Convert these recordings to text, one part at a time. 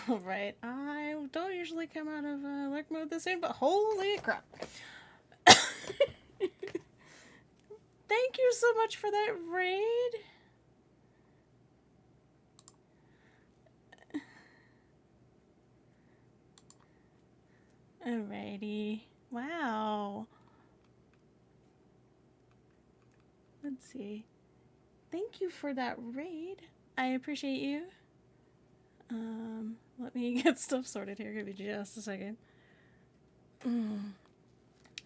Alright, I don't usually come out of lurk mode this soon, but holy crap. Thank you so much for that raid. Alrighty. Wow. Let's see. Thank you for that raid. I appreciate you. Let me get stuff sorted here. Give me just a second.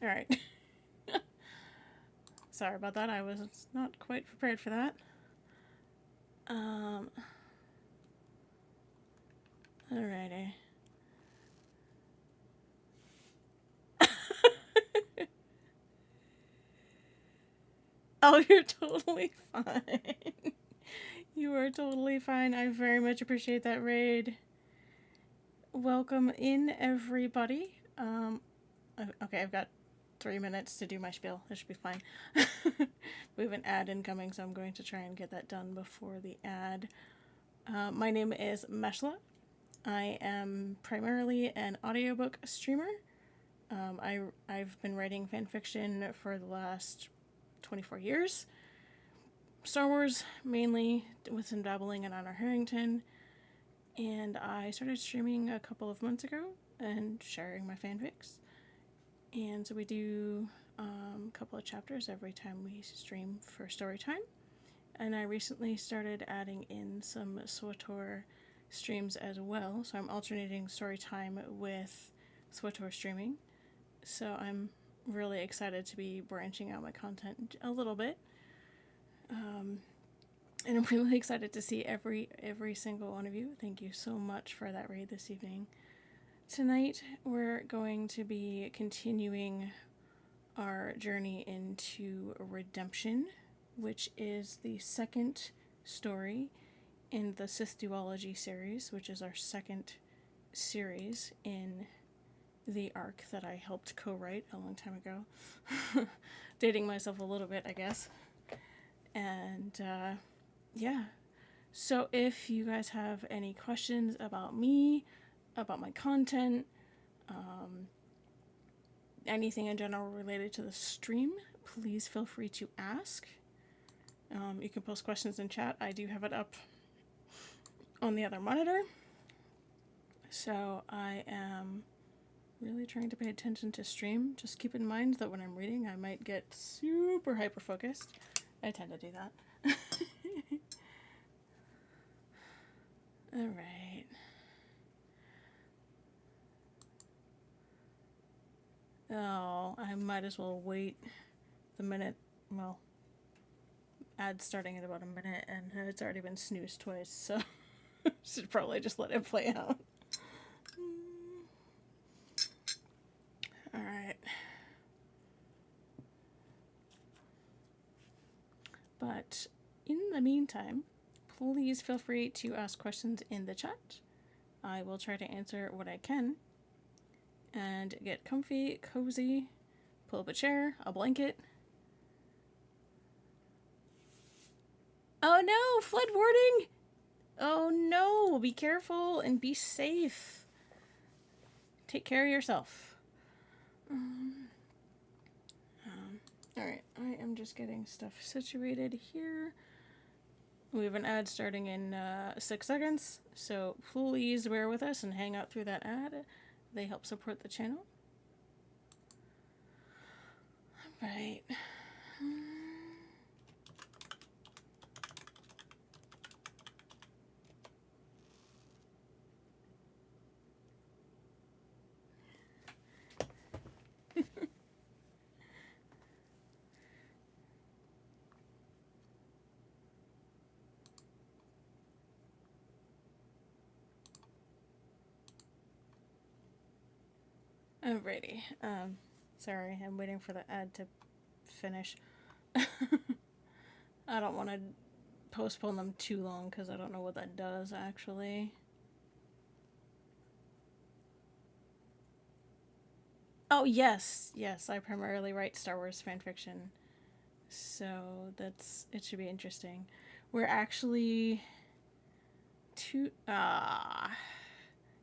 Alright. Sorry about that. I was not quite prepared for that. Alrighty. Oh, you're totally fine. You are totally fine. I very much appreciate that raid. Welcome in, everybody. Okay, I've got 3 minutes to do my spiel. That should be fine. We have an ad incoming, so I'm going to try and get that done before the ad. My name is Meshla. I am primarily an audiobook streamer. I've been writing fanfiction for the last 24 years. Star Wars mainly, with some dabbling in Honor Harrington. And I started streaming a couple of months ago and sharing my fanfics. And so we do a couple of chapters every time we stream for Storytime. And I recently started adding in some SWTOR streams as well. So I'm alternating Storytime with SWTOR streaming. So I'm really excited to be branching out my content a little bit. And I'm really excited to see every single one of you. Thank you so much for that raid this evening. Tonight we're going to be continuing our journey into Redemption, which is the second story in the Sith Duology series, which is our second series in the arc that I helped co-write a long time ago. Dating myself a little bit, I guess. And yeah. So if you guys have any questions about me, about my content, anything in general related to the stream, please feel free to ask. You can post questions in chat. I do have it up on the other monitor. So I am really trying to pay attention to stream. Just keep in mind that when I'm reading, I might get super hyper-focused. I tend to do that. Alright. Oh, I might as well wait the minute. Well, ad's starting in about a minute, and it's already been snoozed twice, so should probably just let it play out. Alright. But in the meantime, please feel free to ask questions in the chat. I will try to answer what I can. And get comfy, cozy, pull up a chair, a blanket. Oh no, flood warning! Oh no, be careful and be safe. Take care of yourself. Alright, I am just getting stuff situated here. We have an ad starting in 6 seconds, so please bear with us and hang out through that ad. They help support the channel. Alright. Alrighty. Sorry, I'm waiting for the ad to finish. I don't want to postpone them too long because I don't know what that does actually. Oh yes, I primarily write Star Wars fanfiction, so it should be interesting. We're actually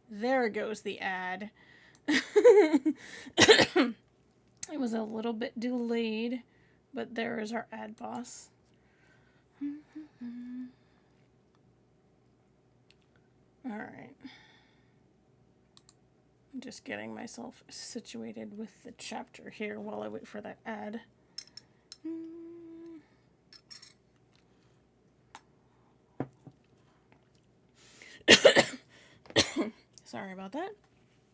There goes the ad. It was a little bit delayed, but there is our ad boss. Alright. I'm just getting myself situated with the chapter here while I wait for that ad. Sorry about that.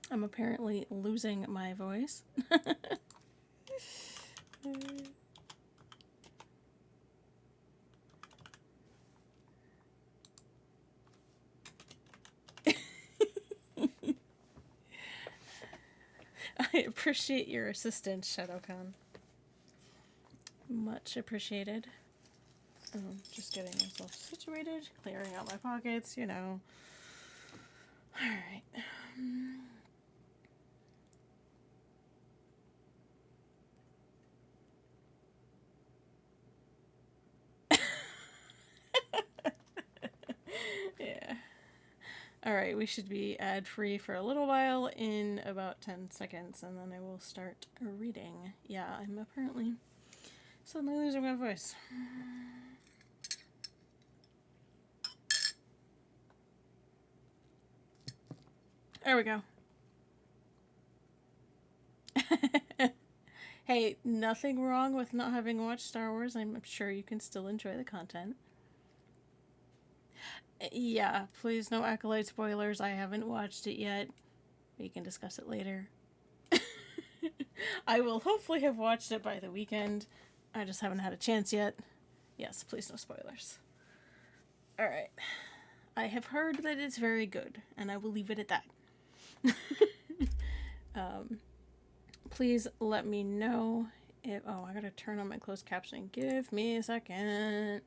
I'm apparently losing my voice. I appreciate your assistance, Shadowcon. Much appreciated. Just getting myself situated, clearing out my pockets, you know. Alright. Yeah. Alright, we should be ad-free for a little while in about 10 seconds, and then I will start reading. Yeah, I'm apparently suddenly losing my voice. There we go. Hey, nothing wrong with not having watched Star Wars. I'm sure you can still enjoy the content. Yeah, please no Acolyte spoilers. I haven't watched it yet. We can discuss it later. I will hopefully have watched it by the weekend. I just haven't had a chance yet. Yes, please no spoilers. Alright. I have heard that it's very good, and I will leave it at that. Please let me know if... Oh, I gotta turn on my closed captioning. Give me a second.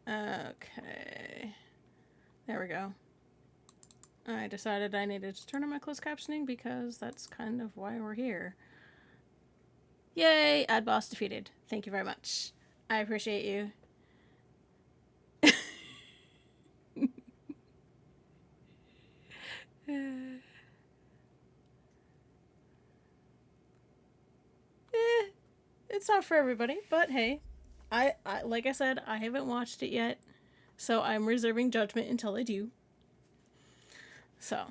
Okay. There we go. I decided I needed to turn on my closed captioning because that's kind of why we're here. Yay! Ad boss defeated. Thank you very much. I appreciate you. It's not for everybody, but hey, I like I said, I haven't watched it yet, so I'm reserving judgment until I do. So,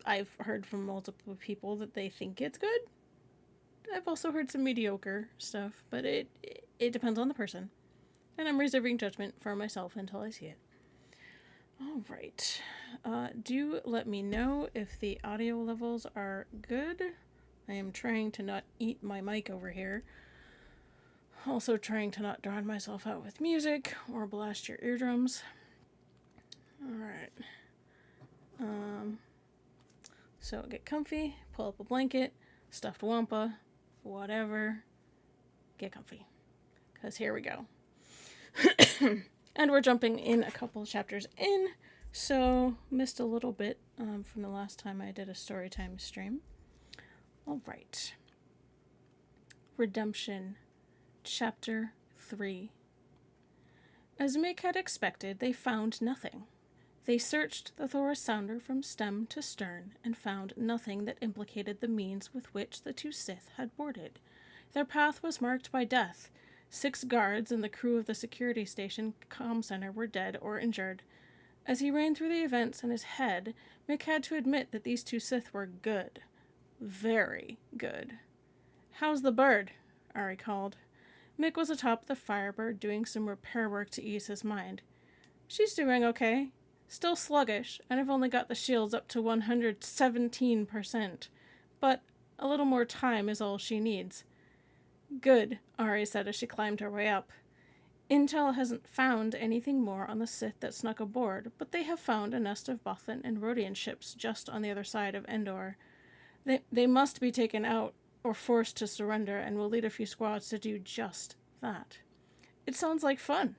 I've heard from multiple people that they think it's good. I've also heard some mediocre stuff, but it depends on the person, and I'm reserving judgment for myself until I see it. All right. Do let me know if the audio levels are good. I am trying to not eat my mic over here. Also trying to not drown myself out with music or blast your eardrums. Alright. So get comfy, pull up a blanket, stuffed wampa, whatever. Get comfy. Because here we go. And we're jumping in a couple chapters in, so missed a little bit from the last time I did a Storytime stream. Alright. Redemption, Chapter 3. As Mick had expected, they found nothing. They searched the Thoris sounder from stem to stern and found nothing that implicated the means with which the two Sith had boarded. Their path was marked by death. 6 guards and the crew of the security station comm center were dead or injured. As he ran through the events in his head, Mick had to admit that these two Sith were good. Very good. "How's the bird?" Ari called. Mick was atop the Firebird doing some repair work to ease his mind. "She's doing okay. Still sluggish, and I've only got the shields up to 117%. But a little more time is all she needs." "Good," Ari said as she climbed her way up. "Intel hasn't found anything more on the Sith that snuck aboard, but they have found a nest of Bothan and Rodian ships just on the other side of Endor. They must be taken out or forced to surrender, and we'll lead a few squads to do just that." "It sounds like fun,"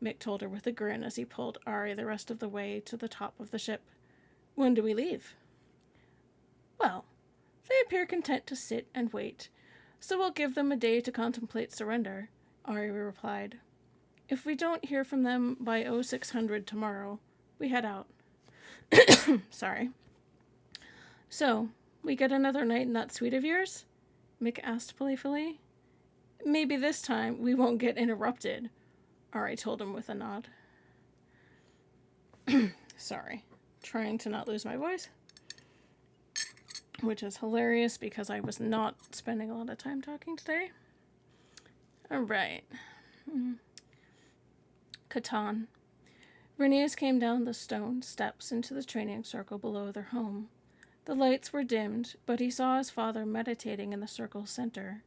Mick told her with a grin as he pulled Ari the rest of the way to the top of the ship. "When do we leave?" "Well, they appear content to sit and wait. So we'll give them a day to contemplate surrender, Ari replied. If we don't hear from them by 0600 tomorrow, we head out. Sorry. So, we get another night in that suite of yours? Mick asked playfully. Maybe this time we won't get interrupted, Ari told him with a nod. Sorry. Trying to not lose my voice. Which is hilarious because I was not spending a lot of time talking today. Alright. Catan. Rhaenys came down the stone steps into the training circle below their home. The lights were dimmed, but he saw his father meditating in the circle's center.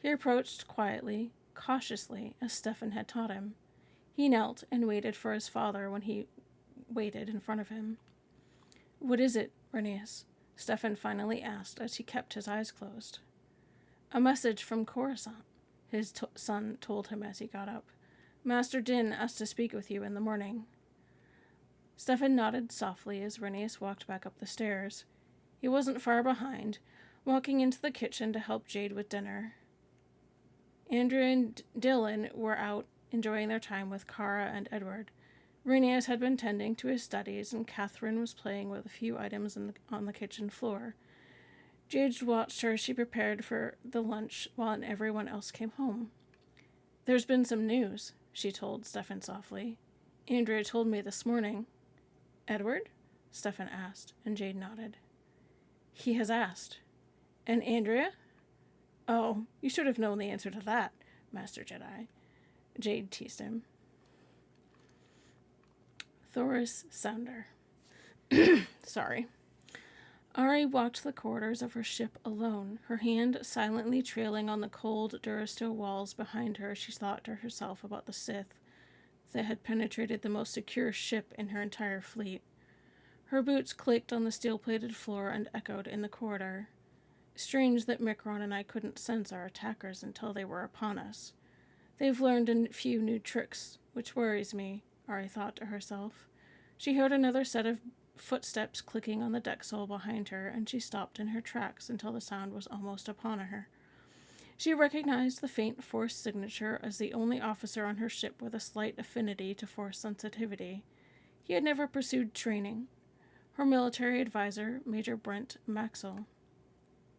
He approached quietly, cautiously, as Stefan had taught him. He knelt and waited for his father when he waited in front of him. What is it, Rhaenys? Stefan finally asked as he kept his eyes closed. A message from Coruscant, his son told him as he got up. Master Din asked to speak with you in the morning. Stefan nodded softly as Rhaenys walked back up the stairs. He wasn't far behind, walking into the kitchen to help Jade with dinner. Andrew and Dylan were out enjoying their time with Kara and Edward. Rhaenys had been tending to his studies, and Catherine was playing with a few items on the kitchen floor. Jade watched her as she prepared for the lunch while everyone else came home. There's been some news, she told Stefan softly. Andrea told me this morning. Edward? Stefan asked, and Jade nodded. He has asked. And Andrea? Oh, you should have known the answer to that, Master Jedi. Jade teased him. Thoris Sounder. Sorry. Ari walked the corridors of her ship alone, her hand silently trailing on the cold Durasteel walls behind her. She thought to herself about the Sith that had penetrated the most secure ship in her entire fleet. Her boots clicked on the steel-plated floor and echoed in the corridor. Strange that Micron and I couldn't sense our attackers until they were upon us. They've learned a few new tricks, which worries me, Ari thought to herself. She heard another set of footsteps clicking on the deck sole behind her, and she stopped in her tracks until the sound was almost upon her. She recognized the faint Force signature as the only officer on her ship with a slight affinity to Force sensitivity. He had never pursued training. Her military advisor, Major Brent Maxwell.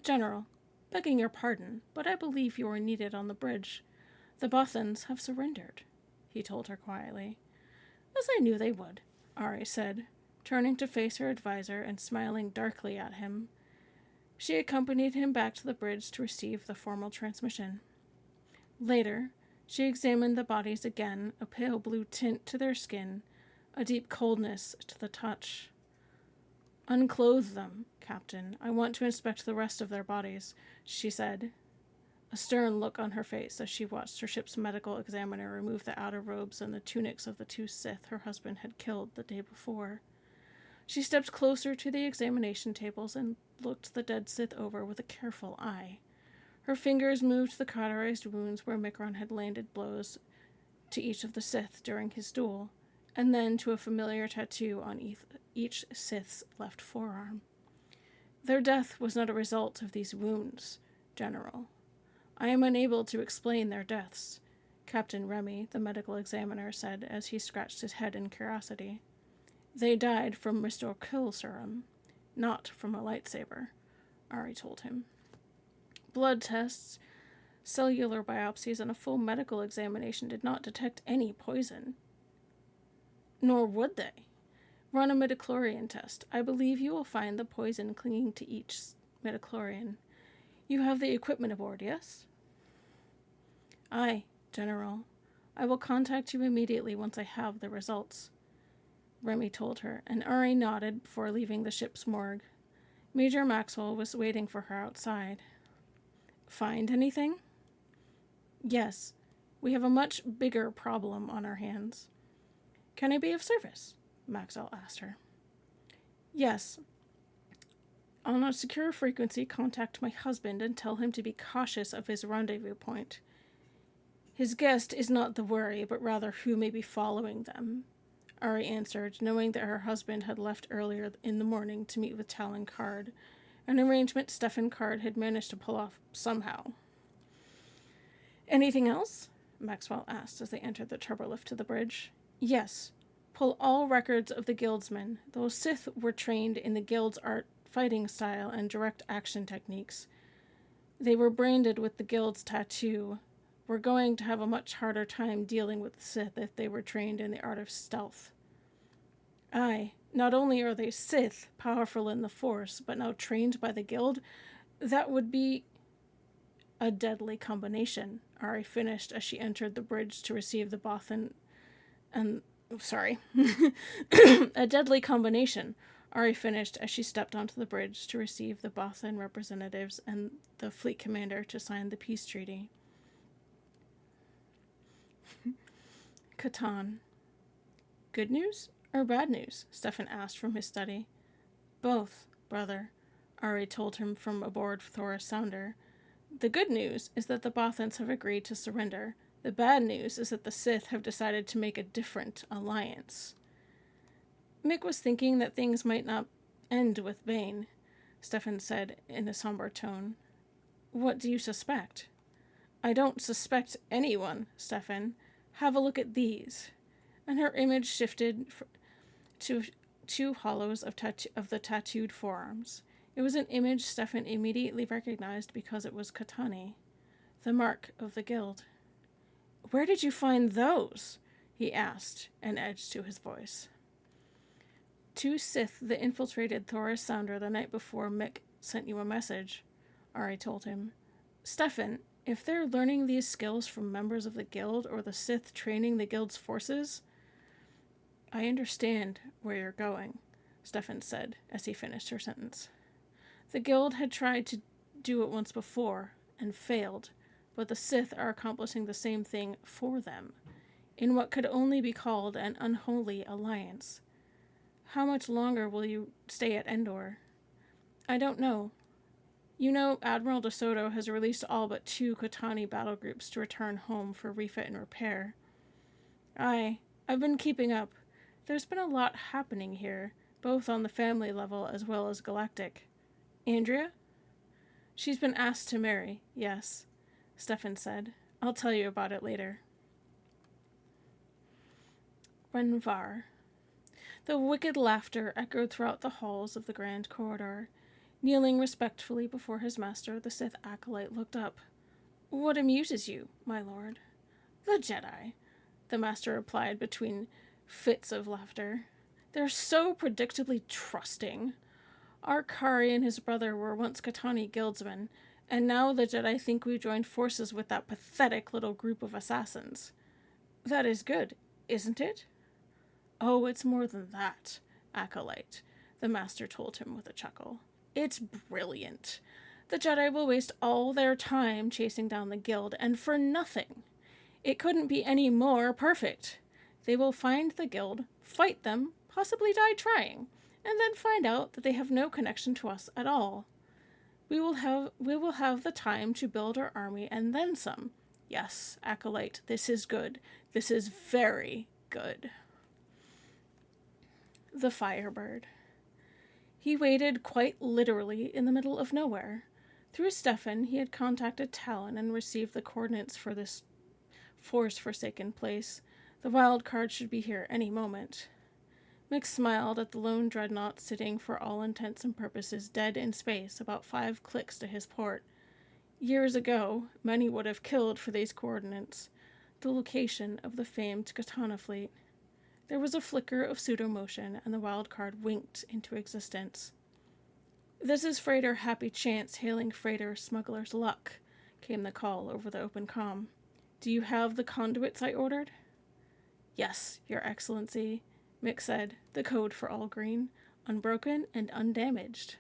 General, begging your pardon, but I believe you are needed on the bridge. The Bothans have surrendered, he told her quietly. As I knew they would, Ari said, turning to face her advisor and smiling darkly at him. She accompanied him back to the bridge to receive the formal transmission. Later, she examined the bodies again, a pale blue tint to their skin, a deep coldness to the touch. Unclothe them, Captain. I want to inspect the rest of their bodies, she said, a stern look on her face as she watched her ship's medical examiner remove the outer robes and the tunics of the two Sith her husband had killed the day before. She stepped closer to the examination tables and looked the dead Sith over with a careful eye. Her fingers moved the cauterized wounds where Micron had landed blows to each of the Sith during his duel, and then to a familiar tattoo on each Sith's left forearm. Their death was not a result of these wounds, General. I am unable to explain their deaths, Captain Remy, the medical examiner, said as he scratched his head in curiosity. They died from Restore Kill serum, not from a lightsaber, Ari told him. Blood tests, cellular biopsies, and a full medical examination did not detect any poison. Nor would they. Run a midichlorian test. I believe you will find the poison clinging to each midichlorian. You have the equipment aboard, yes? Aye, General. I will contact you immediately once I have the results, Remy told her, and Ari nodded before leaving the ship's morgue. Major Maxwell was waiting for her outside. Find anything? Yes. We have a much bigger problem on our hands. Can I be of service? Maxwell asked her. Yes. On a secure frequency, contact my husband and tell him to be cautious of his rendezvous point. His guest is not the worry, but rather who may be following them, Ari answered, knowing that her husband had left earlier in the morning to meet with Talon Card, an arrangement Stefan Card had managed to pull off somehow. Anything else? Maxwell asked as they entered the turbolift to the bridge. Yes. Pull all records of the guildsmen. Those Sith were trained in the guild's art, fighting style, and direct action techniques. They were branded with the guild's tattoo. We're going to have a much harder time dealing with the Sith if they were trained in the art of stealth. Aye, not only are they Sith, powerful in the Force, but now trained by the guild, that would be a deadly combination, Ari finished as she entered the bridge to receive the Bothan and... Sorry. A deadly combination, Ari finished as she stepped onto the bridge to receive the Bothan representatives and the fleet commander to sign the peace treaty. Catan. Good news or bad news? Stefan asked from his study. Both, brother, Ari told him from aboard Thoris Sounder. The good news is that the Bothans have agreed to surrender. The bad news is that the Sith have decided to make a different alliance. Mick was thinking that things might not end with Bane, Stefan said in a somber tone. What do you suspect? I don't suspect anyone, Stefan. Have a look at these. And her image shifted to two hollows of the tattooed forearms. It was an image Stefan immediately recognized because it was Katani, the mark of the guild. Where did you find those? He asked, an edge to his voice. Two Sith that infiltrated Thoris Sounder the night before Mick sent you a message, Ari told him. Stefan, if they're learning these skills from members of the guild or the Sith training the guild's forces... I understand where you're going, Stefan said as he finished her sentence. The guild had tried to do it once before and failed, but the Sith are accomplishing the same thing for them, in what could only be called an unholy alliance. How much longer will you stay at Endor? I don't know. You know, Admiral De Soto has released all but 2 Katani battle groups to return home for refit and repair. Aye, I've been keeping up. There's been a lot happening here, both on the family level as well as galactic. Andrea? She's been asked to marry, yes, Stefan said. I'll tell you about it later. Renvar. The wicked laughter echoed throughout the halls of the grand corridor. Kneeling respectfully before his master, the Sith acolyte looked up. What amuses you, my lord? The Jedi, the master replied between fits of laughter. They're so predictably trusting. Our Kari and his brother were once Katani guildsmen, and now the Jedi think we joined forces with that pathetic little group of assassins. That is good, isn't it? Oh, it's more than that, acolyte, the master told him with a chuckle. It's brilliant. The Jedi will waste all their time chasing down the guild, and for nothing. It couldn't be any more perfect. They will find the guild, fight them, possibly die trying, and then find out that they have no connection to us at all. We will have the time to build our army and then some. Yes, acolyte, this is good. This is very good. The Firebird. He waited quite literally in the middle of nowhere. Through Stefan, he had contacted Talon and received the coordinates for this Force-forsaken place. The wild card should be here any moment. Mick smiled at the lone dreadnought sitting for all intents and purposes dead in space about 5 clicks to his port. Years ago, many would have killed for these coordinates, the location of the famed Katana fleet. There was a flicker of pseudo-motion, and the wild card winked into existence. This is Freighter Happy Chance hailing freighter Smuggler's Luck, came the call over the open comm. Do you have the conduits I ordered? Yes, Your Excellency, Mick said, the code for all green, unbroken and undamaged.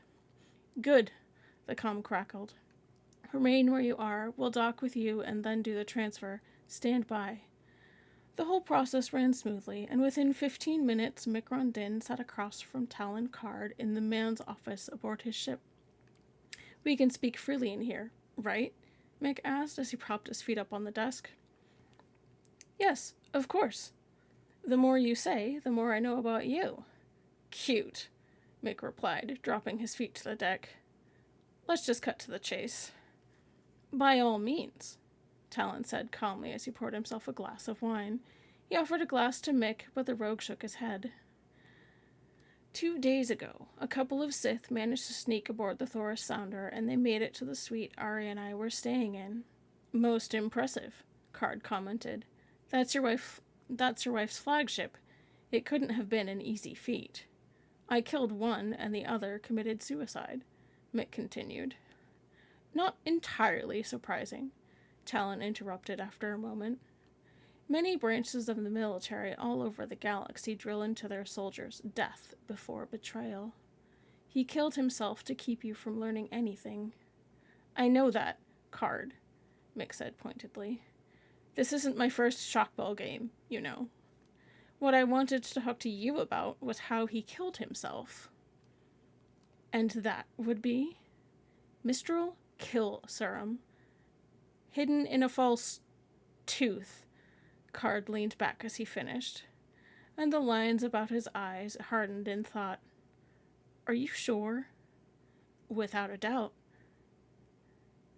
Good, the comm crackled. Remain where you are, we'll dock with you and then do the transfer. Stand by. The whole process ran smoothly, and within 15 minutes, Mick Rondin sat across from Talon Card in the man's office aboard his ship. We can speak freely in here, right? Mick asked as he propped his feet up on the desk. Yes, of course. The more you say, the more I know about you. Cute, Mick replied, dropping his feet to the deck. Let's just cut to the chase. By all means. Talon said calmly as he poured himself a glass of wine. He offered a glass to Mick, but the rogue shook his head. 2 days ago, a couple of Sith managed to sneak aboard the Thoris Sounder, and they made it to the suite Ari and I were staying in. Most impressive, Card commented. That's your wife's flagship. It couldn't have been an easy feat. I killed one, and the other committed suicide, Mick continued. Not entirely surprising, Talon interrupted after a moment. Many branches of the military all over the galaxy drill into their soldiers death before betrayal. He killed himself to keep you from learning anything. I know that, Card, Mick said pointedly. This isn't my first shockball game, you know. What I wanted to talk to you about was how he killed himself. And that would be Mistral kill serum. Hidden in a false tooth. Card leaned back as he finished, and the lines about his eyes hardened in thought. Are you sure? Without a doubt.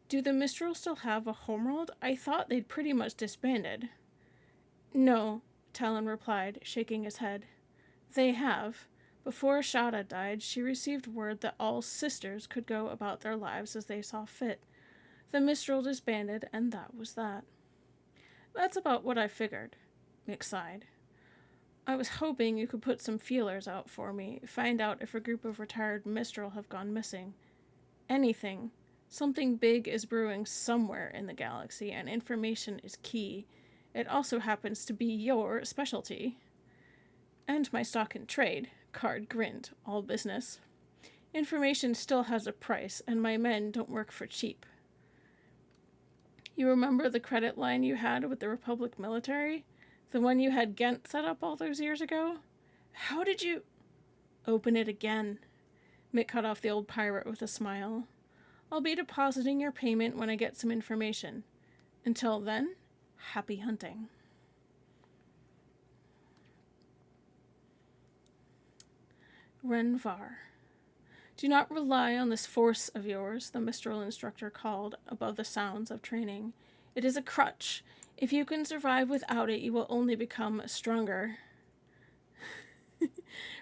Do the Mistral still have a homeworld? I thought they'd pretty much disbanded. No, Talon replied, shaking his head. They have. Before Shada died, she received word that all sisters could go about their lives as they saw fit. The Mistral disbanded, and that was that. That's about what I figured, Mick sighed. I was hoping you could put some feelers out for me, find out if a group of retired Mistral have gone missing. Anything. Something big is brewing somewhere in the galaxy, and information is key. It also happens to be your specialty. And my stock in trade, Card grinned, all business. Information still has a price, and my men don't work for cheap. You remember the credit line you had with the Republic military? The one you had Ghent set up all those years ago? How did you... Open it again. Mick cut off the old pirate with a smile. I'll be depositing your payment when I get some information. Until then, happy hunting. Renvar. Do not rely on this force of yours, the Mistral instructor called above the sounds of training. It is a crutch. If you can survive without it, you will only become stronger.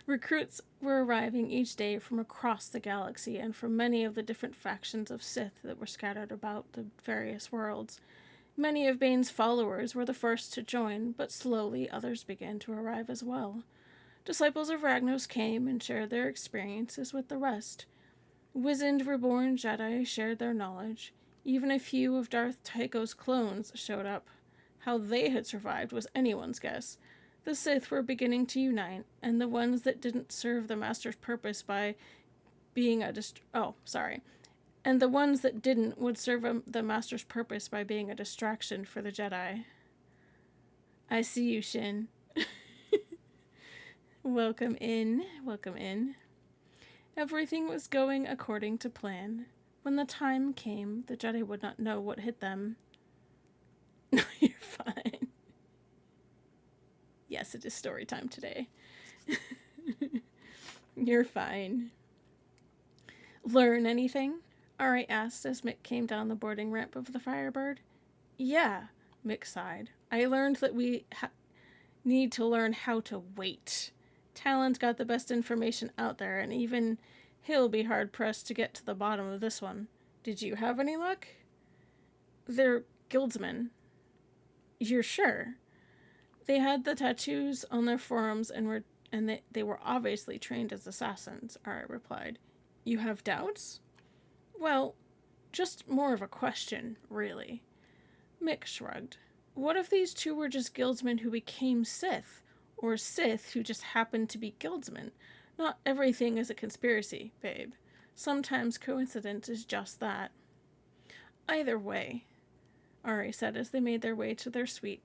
Recruits were arriving each day from across the galaxy and from many of the different factions of Sith that were scattered about the various worlds. Many of Bane's followers were the first to join, but slowly others began to arrive as well. Disciples of Ragnos came and shared their experiences with the rest. Wizened reborn Jedi shared their knowledge. Even a few of Darth Tycho's clones showed up. How they had survived was anyone's guess. The Sith were beginning to unite, and the ones that didn't serve the Master's purpose by being and the ones that didn't would serve the Master's purpose by being a distraction for the Jedi. I see you, Shin. Welcome in, welcome in. Everything was going according to plan. When the time came, the Jedi would not know what hit them. No, you're fine. Yes, it is story time today. You're fine. Learn anything? Ari asked as Mick came down the boarding ramp of the Firebird. Yeah, Mick sighed. I learned that we need to learn how to wait. Talon's got the best information out there, and even he'll be hard-pressed to get to the bottom of this one. Did you have any luck? They're guildsmen. You're sure? They had the tattoos on their forearms and they were obviously trained as assassins, Ari replied. You have doubts? Well, just more of a question, really. Mick shrugged. What if these two were just guildsmen who became Sith? Or Sith who just happened to be guildsmen? Not everything is a conspiracy, babe. Sometimes coincidence is just that. Either way, Ari said as they made their way to their suite.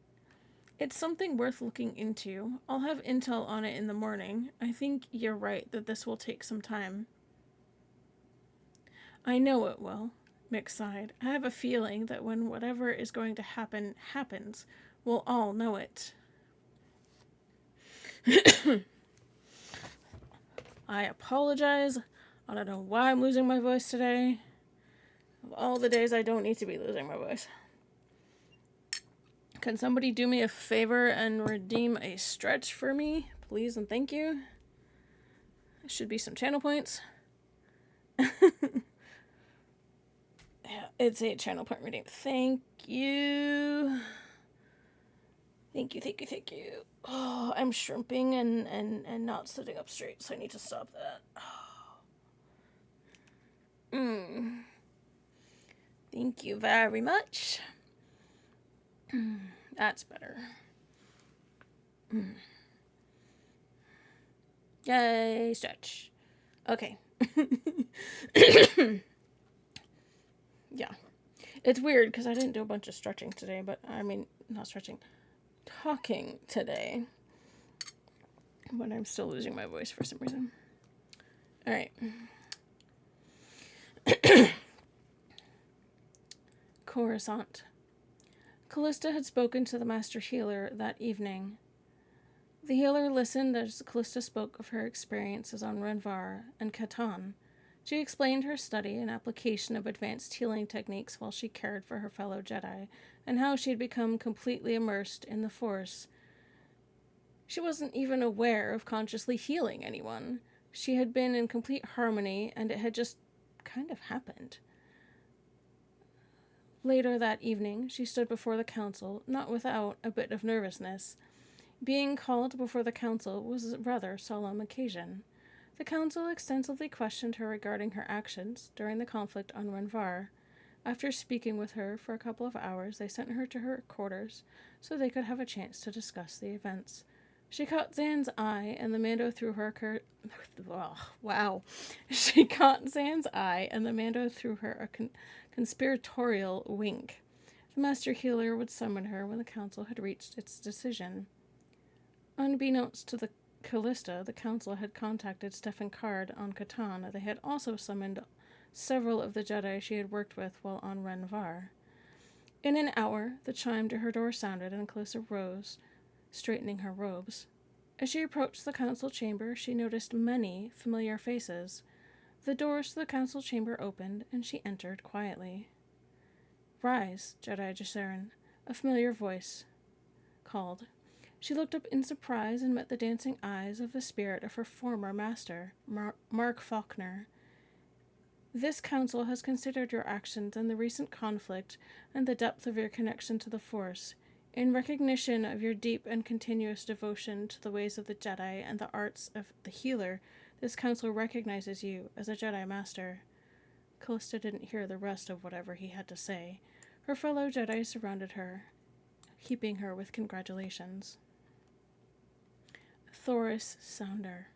It's something worth looking into. I'll have intel on it in the morning. I think you're right that this will take some time. I know it will, Mick sighed. I have a feeling that when whatever is going to happen happens, we'll all know it. I apologize. I don't know why I'm losing my voice today. Of all the days I don't need to be losing my voice. Can somebody do me a favor and redeem a stretch for me? Please and thank you. There should be some channel points. Yeah, it's a channel point redeem. Thank you. Thank you, thank you, thank you. Oh, I'm shrimping and not sitting up straight, so I need to stop that. Thank you very much. That's better. Yay, stretch. Okay. Yeah. It's weird because I didn't do a bunch of stretching today, but I mean, not stretching, talking today. But I'm still losing my voice for some reason. Alright. Coruscant. Callista had spoken to the Master Healer that evening. The healer listened as Callista spoke of her experiences on Renvar and Catan. She explained her study and application of advanced healing techniques while she cared for her fellow Jedi, and how she had become completely immersed in the Force. She wasn't even aware of consciously healing anyone. She had been in complete harmony, and it had just kind of happened. Later that evening, she stood before the council, not without a bit of nervousness. Being called before the council was a rather solemn occasion. The council extensively questioned her regarding her actions during the conflict on Renvar. After speaking with her for a couple of hours, they sent her to her quarters so they could have a chance to discuss the events. She caught Zan's eye, and the Mando threw her She caught Zan's eye, and the Mando threw her a conspiratorial wink. The Master Healer would summon her when the council had reached its decision. Unbeknownst to the Callista, the council had contacted Stefan Card on Catan. They had also summoned several of the Jedi she had worked with while on Renvar. In an hour, the chime to her door sounded, and Callista rose, straightening her robes. As she approached the council chamber, she noticed many familiar faces. The doors to the council chamber opened, and she entered quietly. "Rise, Jedi Gesserin," a familiar voice called. She looked up in surprise and met the dancing eyes of the spirit of her former master, Mark Faulkner. "This council has considered your actions and the recent conflict and the depth of your connection to the Force. In recognition of your deep and continuous devotion to the ways of the Jedi and the arts of the healer, this council recognizes you as a Jedi Master." Callista didn't hear the rest of whatever he had to say. Her fellow Jedi surrounded her, heaping her with congratulations. Thoris Sounder.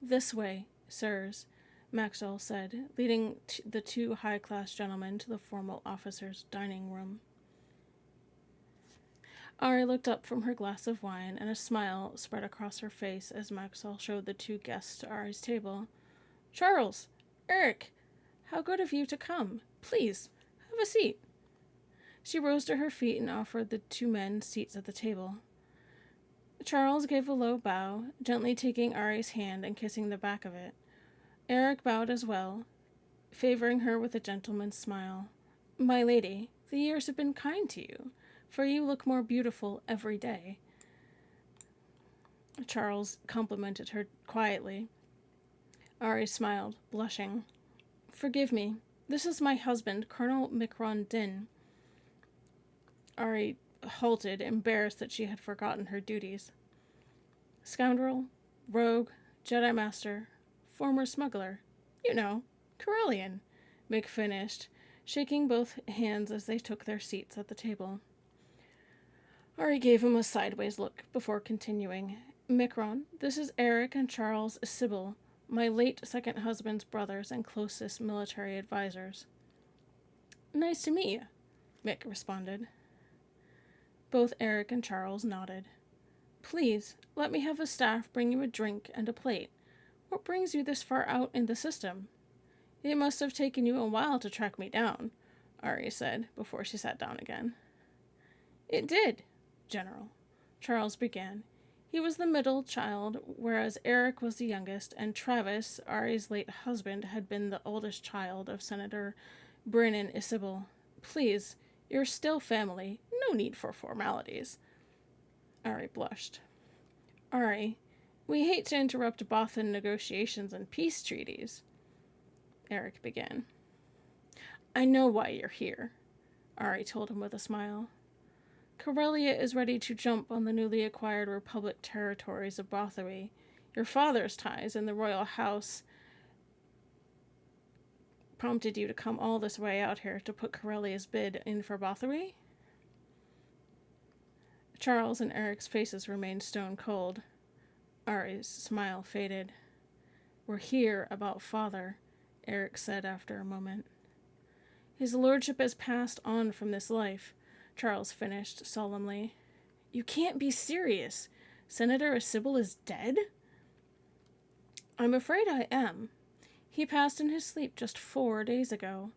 "This way, sirs," Maxwell said, leading the two high-class gentlemen to the formal officers' dining room. Ari looked up from her glass of wine, and a smile spread across her face as Maxwell showed the two guests to Ari's table. "Charles! Eric! How good of you to come! Please, have a seat." She rose to her feet and offered the two men seats at the table. Charles gave a low bow, gently taking Ari's hand and kissing the back of it. Eric bowed as well, favoring her with a gentleman's smile. "My lady, the years have been kind to you, for you look more beautiful every day." Charles complimented her quietly. Ari smiled, blushing. "Forgive me. This is my husband, Colonel Mikron Din." Ari halted, embarrassed that she had forgotten her duties. "Scoundrel, rogue, Jedi Master, former smuggler. You know, Corellian," Mick finished, shaking both hands as they took their seats at the table. Ari gave him a sideways look before continuing. "Mikron, this is Eric and Charles Sybil, my late second husband's brothers and closest military advisors." "Nice to meet you," Mick responded. Both Eric and Charles nodded. "Please, let me have the staff bring you a drink and a plate. What brings you this far out in the system?" "It must have taken you a while to track me down," Ari said, before she sat down again. "It did, General," Charles began. He was the middle child, whereas Eric was the youngest, and Travis, Ari's late husband, had been the oldest child of Senator Brennan Isabel. "Please, you're still family. No need for formalities. Ari blushed. Ari, we hate to interrupt Bothan negotiations and peace treaties. Eric began. I know why you're here, Ari told him with a smile. Corellia is ready to jump on the newly acquired Republic territories of Bothawy. Your father's ties in the royal house prompted you to come all this way out here to put Corellia's bid in for Bothawy? Charles and Eric's faces remained stone cold. Ari's smile faded. We're here about father, Eric said after a moment. His lordship has passed on from this life, Charles finished solemnly. You can't be serious. Senator Sybil is dead? I'm afraid I am. He passed in his sleep just 4 days ago.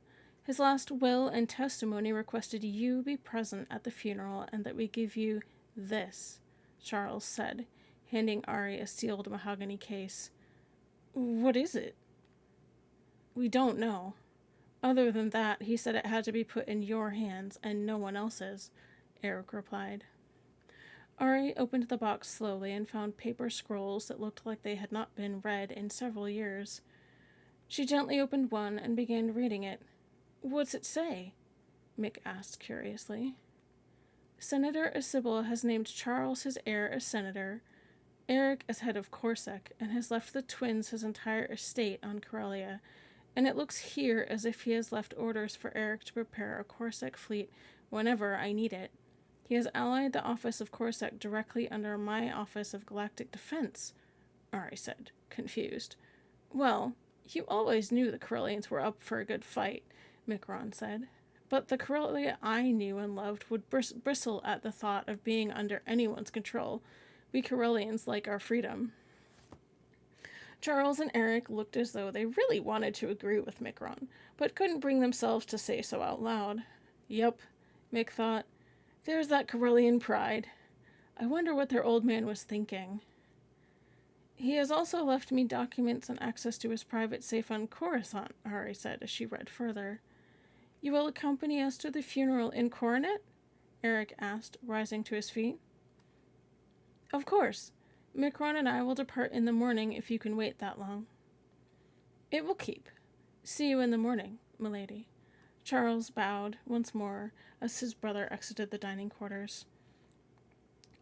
His last will and testimony requested you be present at the funeral and that we give you this, Charles said, handing Ari a sealed mahogany case. What is it? We don't know. Other than that, he said it had to be put in your hands and no one else's, Eric replied. Ari opened the box slowly and found paper scrolls that looked like they had not been read in several years. She gently opened one and began reading it. What's it say? Mick asked curiously. Senator Sybil has named Charles his heir as senator, Eric as head of Corsac, and has left the twins his entire estate on Corellia, and it looks here as if he has left orders for Eric to prepare a Corsac fleet whenever I need it. He has allied the office of Corsac directly under my office of Galactic Defense, Ari said, confused. Well, you always knew the Corellians were up for a good fight, Micron said. But the Corellia I knew and loved would bristle at the thought of being under anyone's control. We Corellians like our freedom. Charles and Eric looked as though they really wanted to agree with Micron, but couldn't bring themselves to say so out loud. Yep, Mick thought. There's that Corellian pride. I wonder what their old man was thinking. He has also left me documents and access to his private safe on Coruscant, Ari said as she read further. You will accompany us to the funeral in Coronet? Eric asked, rising to his feet. Of course. Micron and I will depart in the morning if you can wait that long. It will keep. See you in the morning, milady. Charles bowed once more as his brother exited the dining quarters.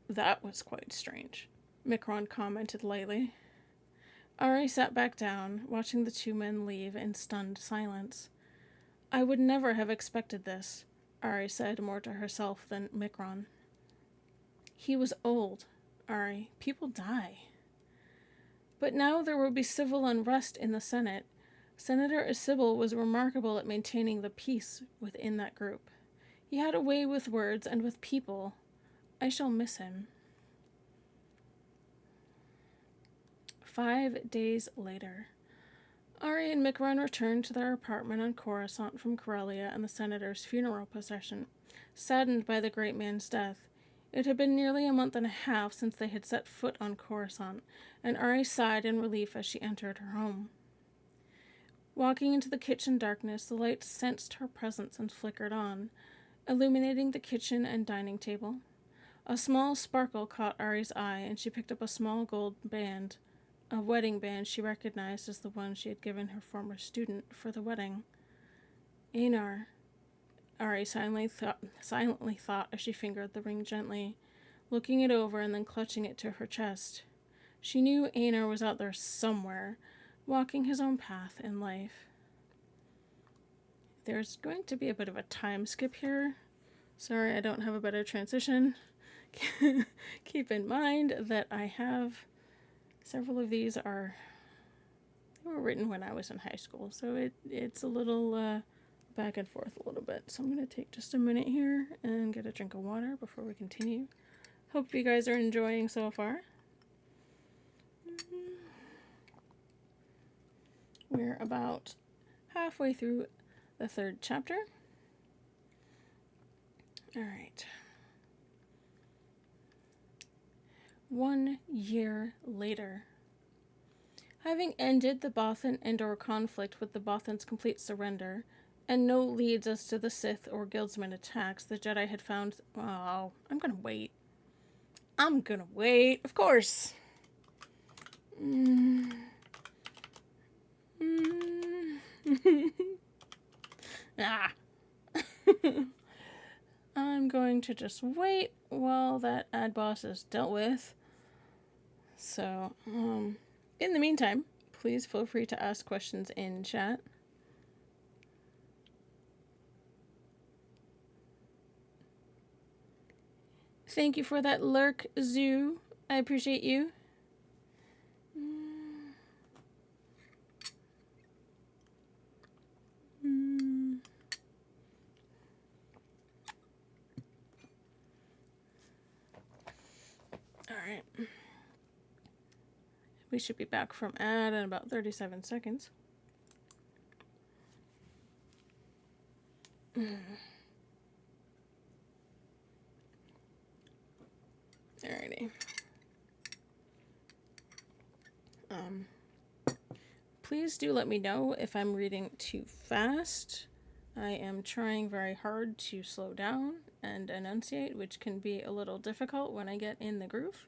That was quite strange, Micron commented lightly. Ari sat back down, watching the two men leave in stunned silence. I would never have expected this, Ari said more to herself than Micron. He was old, Ari. People die. But now there will be civil unrest in the Senate. Senator Sybil was remarkable at maintaining the peace within that group. He had a way with words and with people. I shall miss him. 5 days later. Ari and Micron returned to their apartment on Coruscant from Corellia and the senator's funeral procession, saddened by the great man's death. It had been nearly a month and a half since they had set foot on Coruscant, and Ari sighed in relief as she entered her home. Walking into the kitchen darkness, the lights sensed her presence and flickered on, illuminating the kitchen and dining table. A small sparkle caught Ari's eye, and she picked up a small gold band, a wedding band she recognized as the one she had given her former student for the wedding. Einar, Ari silently thought as she fingered the ring gently, looking it over and then clutching it to her chest. She knew Einar was out there somewhere, walking his own path in life. There's going to be a bit of a time skip here. Sorry, I don't have a better transition. Keep in mind that I have several of these they were written when I was in high school, so it's a little back and forth a little bit. So I'm going to take just a minute here and get a drink of water before we continue. Hope you guys are enjoying so far. We're about halfway through the 3rd chapter. All right. 1 year later. Having ended the Bothan Endor conflict with the Bothan's complete surrender, and no leads as to the Sith or Guildsman attacks. The Jedi had found. Oh, I'm gonna wait. Of course. Mm. Mm. Ah. I'm going to just wait while that ad boss is dealt with. So, in the meantime, please feel free to ask questions in chat. Thank you for that lurk, Zoo. I appreciate you. Alright. We should be back from ad in about 37 seconds. Alrighty. Please do let me know if I'm reading too fast. I am trying very hard to slow down and enunciate, which can be a little difficult when I get in the groove.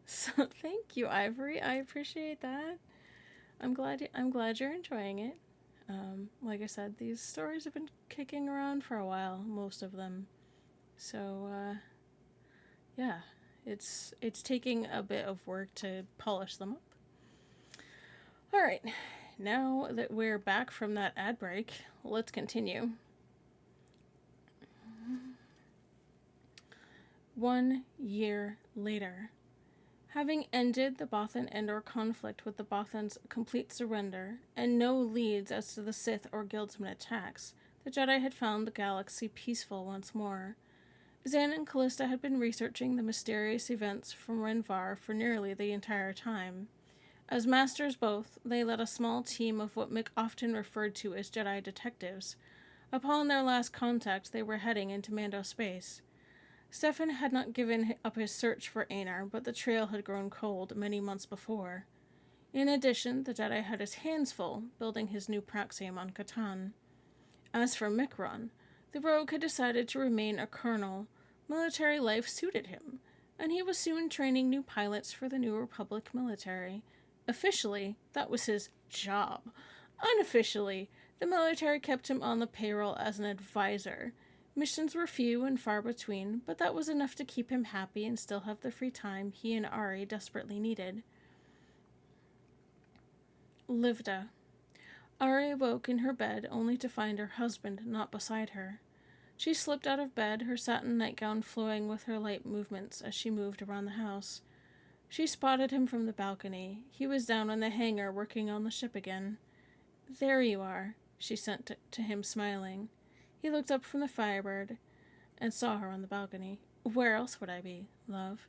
So thank you, Ivory. I appreciate that. I'm glad you're enjoying it. Like I said, these stories have been kicking around for a while, most of them. So yeah, it's taking a bit of work to polish them up. All right, now that we're back from that ad break, let's continue. 1 year later. Having ended the Bothan-Endor conflict with the Bothans' complete surrender, and no leads as to the Sith or Guildsman attacks, the Jedi had found the galaxy peaceful once more. Zan and Callista had been researching the mysterious events from Renvar for nearly the entire time. As masters both, they led a small team of what Mick often referred to as Jedi detectives. Upon their last contact, they were heading into Mando space. Stefan had not given up his search for Einar, but the trail had grown cold many months before. In addition, the Jedi had his hands full, building his new Praxium on Catan. As for Mikron, the rogue had decided to remain a colonel. Military life suited him, and he was soon training new pilots for the New Republic military. Officially, that was his job. Unofficially, the military kept him on the payroll as an advisor. Missions were few and far between, but that was enough to keep him happy and still have the free time he and Ari desperately needed. Livda. Ari awoke in her bed only to find her husband not beside her. She slipped out of bed, her satin nightgown flowing with her light movements as she moved around the house. She spotted him from the balcony. He was down on the hangar working on the ship again. "There you are," she sent to him, smiling. He looked up from the Firebird and saw her on the balcony. "Where else would I be, love?"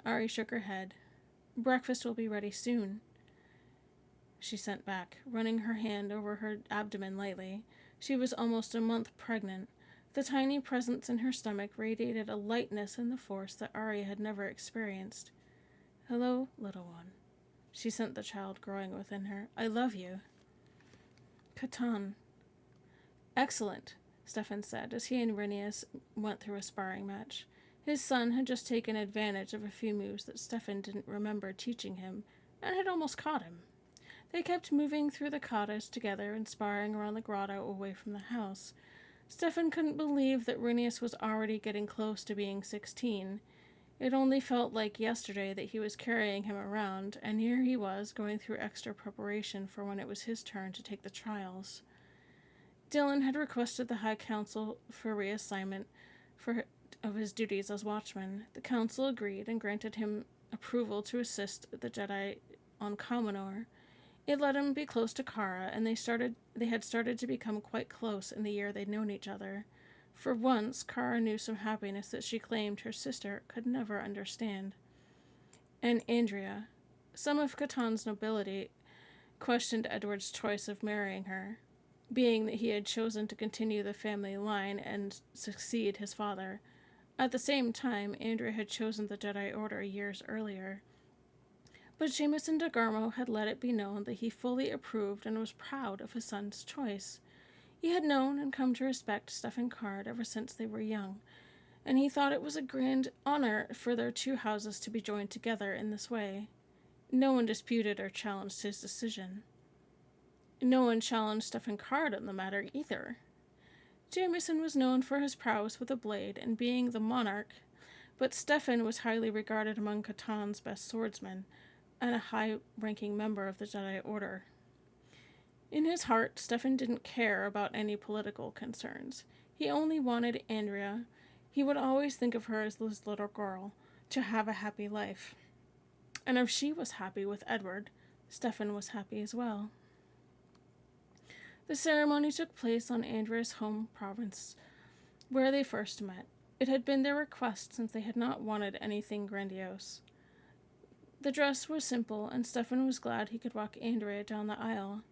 Ari shook her head. "Breakfast will be ready soon," she sent back, running her hand over her abdomen lightly. She was almost a month pregnant. The tiny presence in her stomach radiated a lightness and the force that Ari had never experienced. "Hello, little one," she sent the child growing within her. "I love you." "Catan." "Excellent," Stefan said as he and Renius went through a sparring match. His son had just taken advantage of a few moves that Stefan didn't remember teaching him, and had almost caught him. They kept moving through the katas together and sparring around the grotto away from the house. Stefan couldn't believe that Renius was already getting close to being 16. It only felt like yesterday that he was carrying him around, and here he was going through extra preparation for when it was his turn to take the trials. Dylan had requested the High Council for reassignment of his duties as watchman. The council agreed and granted him approval to assist the Jedi on Cominor. It let him be close to Kara, and they had started to become quite close in the year they'd known each other. For once, Kara knew some happiness that she claimed her sister could never understand. And Andrea. Some of Catan's nobility questioned Edward's choice of marrying her, being that he had chosen to continue the family line and succeed his father. At the same time, Andrea had chosen the Jedi Order years earlier. But Jameson DeGarmo had let it be known that he fully approved and was proud of his son's choice. He had known and come to respect Stefan Card ever since they were young, and he thought it was a grand honor for their two houses to be joined together in this way. No one disputed or challenged his decision. No one challenged Stefan Card on the matter either. Jameson was known for his prowess with a blade and being the monarch, but Stefan was highly regarded among Catan's best swordsmen and a high-ranking member of the Jedi Order. In his heart, Stefan didn't care about any political concerns. He only wanted Andrea. He would always think of her as his little girl, to have a happy life. And if she was happy with Edward, Stefan was happy as well. The ceremony took place on Andrea's home province, where they first met. It had been their request since they had not wanted anything grandiose. The dress was simple, and Stefan was glad he could walk Andrea down the aisle.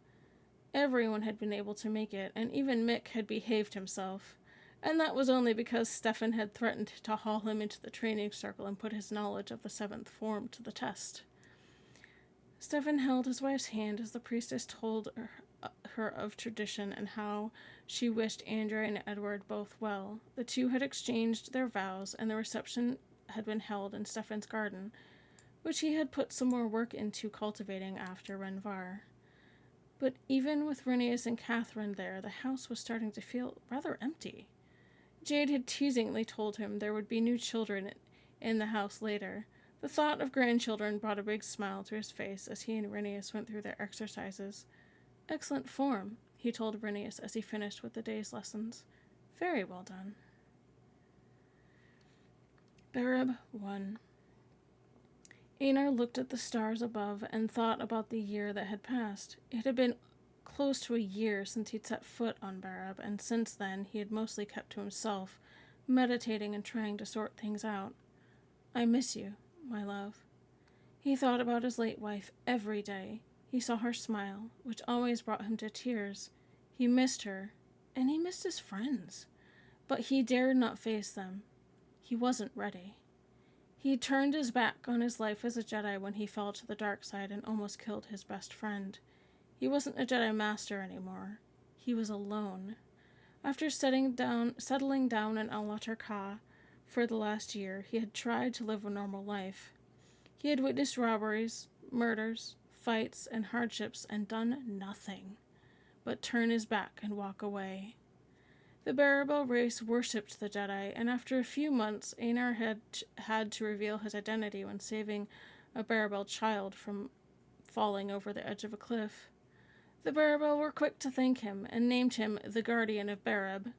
Everyone had been able to make it, and even Mick had behaved himself, and that was only because Stefan had threatened to haul him into the training circle and put his knowledge of the seventh form to the test. Stefan held his wife's hand as the priestess told her of tradition and how she wished Andrea and Edward both well. The two had exchanged their vows, and the reception had been held in Stefan's garden, which he had put some more work into cultivating after Renvar. But even with Rhaenys and Catherine there, the house was starting to feel rather empty. Jade had teasingly told him there would be new children in the house later. The thought of grandchildren brought a big smile to his face as he and Rhaenys went through their exercises. "Excellent form," he told Rhaenys as he finished with the day's lessons. "Very well done." Barab 1. Einar looked at the stars above and thought about the year that had passed. It had been close to a year since he'd set foot on Barab, and since then he had mostly kept to himself, meditating and trying to sort things out. "I miss you, my love." He thought about his late wife every day. He saw her smile, which always brought him to tears. He missed her, and he missed his friends. But he dared not face them. He wasn't ready. He turned his back on his life as a Jedi when he fell to the dark side and almost killed his best friend. He wasn't a Jedi Master anymore. He was alone. After settling down in Al-Latar Ka for the last year, he had tried to live a normal life. He had witnessed robberies, murders, fights, and hardships and done nothing but turn his back and walk away. The Barabel race worshipped the Jedi, and after a few months, Einar had to reveal his identity when saving a Barabel child from falling over the edge of a cliff. The Barabel were quick to thank him and named him the Guardian of Barab.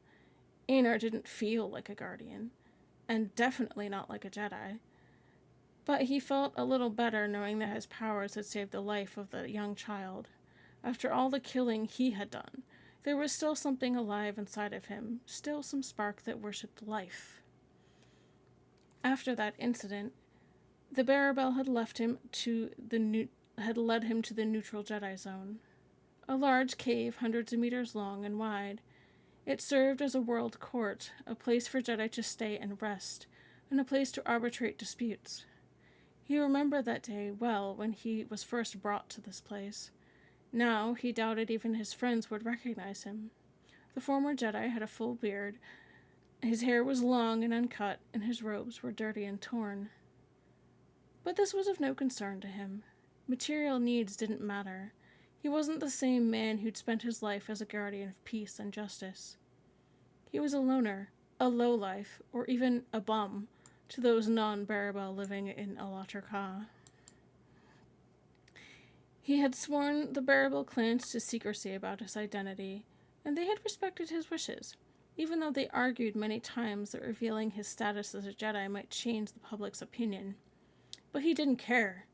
Einar didn't feel like a guardian, and definitely not like a Jedi. But he felt a little better knowing that his powers had saved the life of the young child. After all the killing he had done, there was still something alive inside of him, still some spark that worshipped life. After that incident, the Barabel had led him to the neutral Jedi zone, a large cave hundreds of meters long and wide. It served as a world court, a place for Jedi to stay and rest, and a place to arbitrate disputes. He remembered that day well when he was first brought to this place. Now he doubted even his friends would recognize him. The former Jedi had a full beard, his hair was long and uncut, and his robes were dirty and torn. But this was of no concern to him. Material needs didn't matter. He wasn't the same man who'd spent his life as a guardian of peace and justice. He was a loner, a lowlife, or even a bum to those non-Barabel living in Al-Latar Ka. He had sworn the Barabel clans to secrecy about his identity, and they had respected his wishes, even though they argued many times that revealing his status as a Jedi might change the public's opinion. But he didn't care.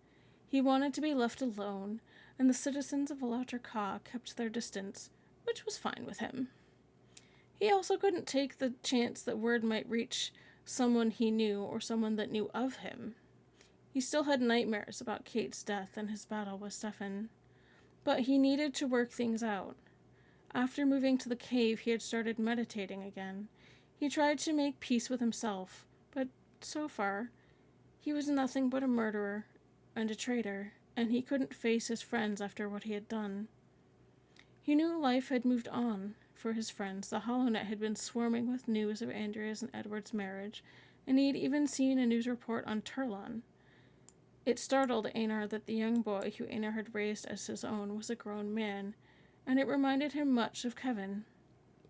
He wanted to be left alone, and the citizens of Al-Latar Ka kept their distance, which was fine with him. He also couldn't take the chance that word might reach someone he knew or someone that knew of him. He still had nightmares about Kate's death and his battle with Stefan, but he needed to work things out. After moving to the cave, he had started meditating again. He tried to make peace with himself, but so far, he was nothing but a murderer and a traitor, and he couldn't face his friends after what he had done. He knew life had moved on. for his friends, the HoloNet had been swarming with news of Andrea's and Edward's marriage, and he had even seen a news report on Turlon. It startled Einar that the young boy who Einar had raised as his own was a grown man, and it reminded him much of Kevin.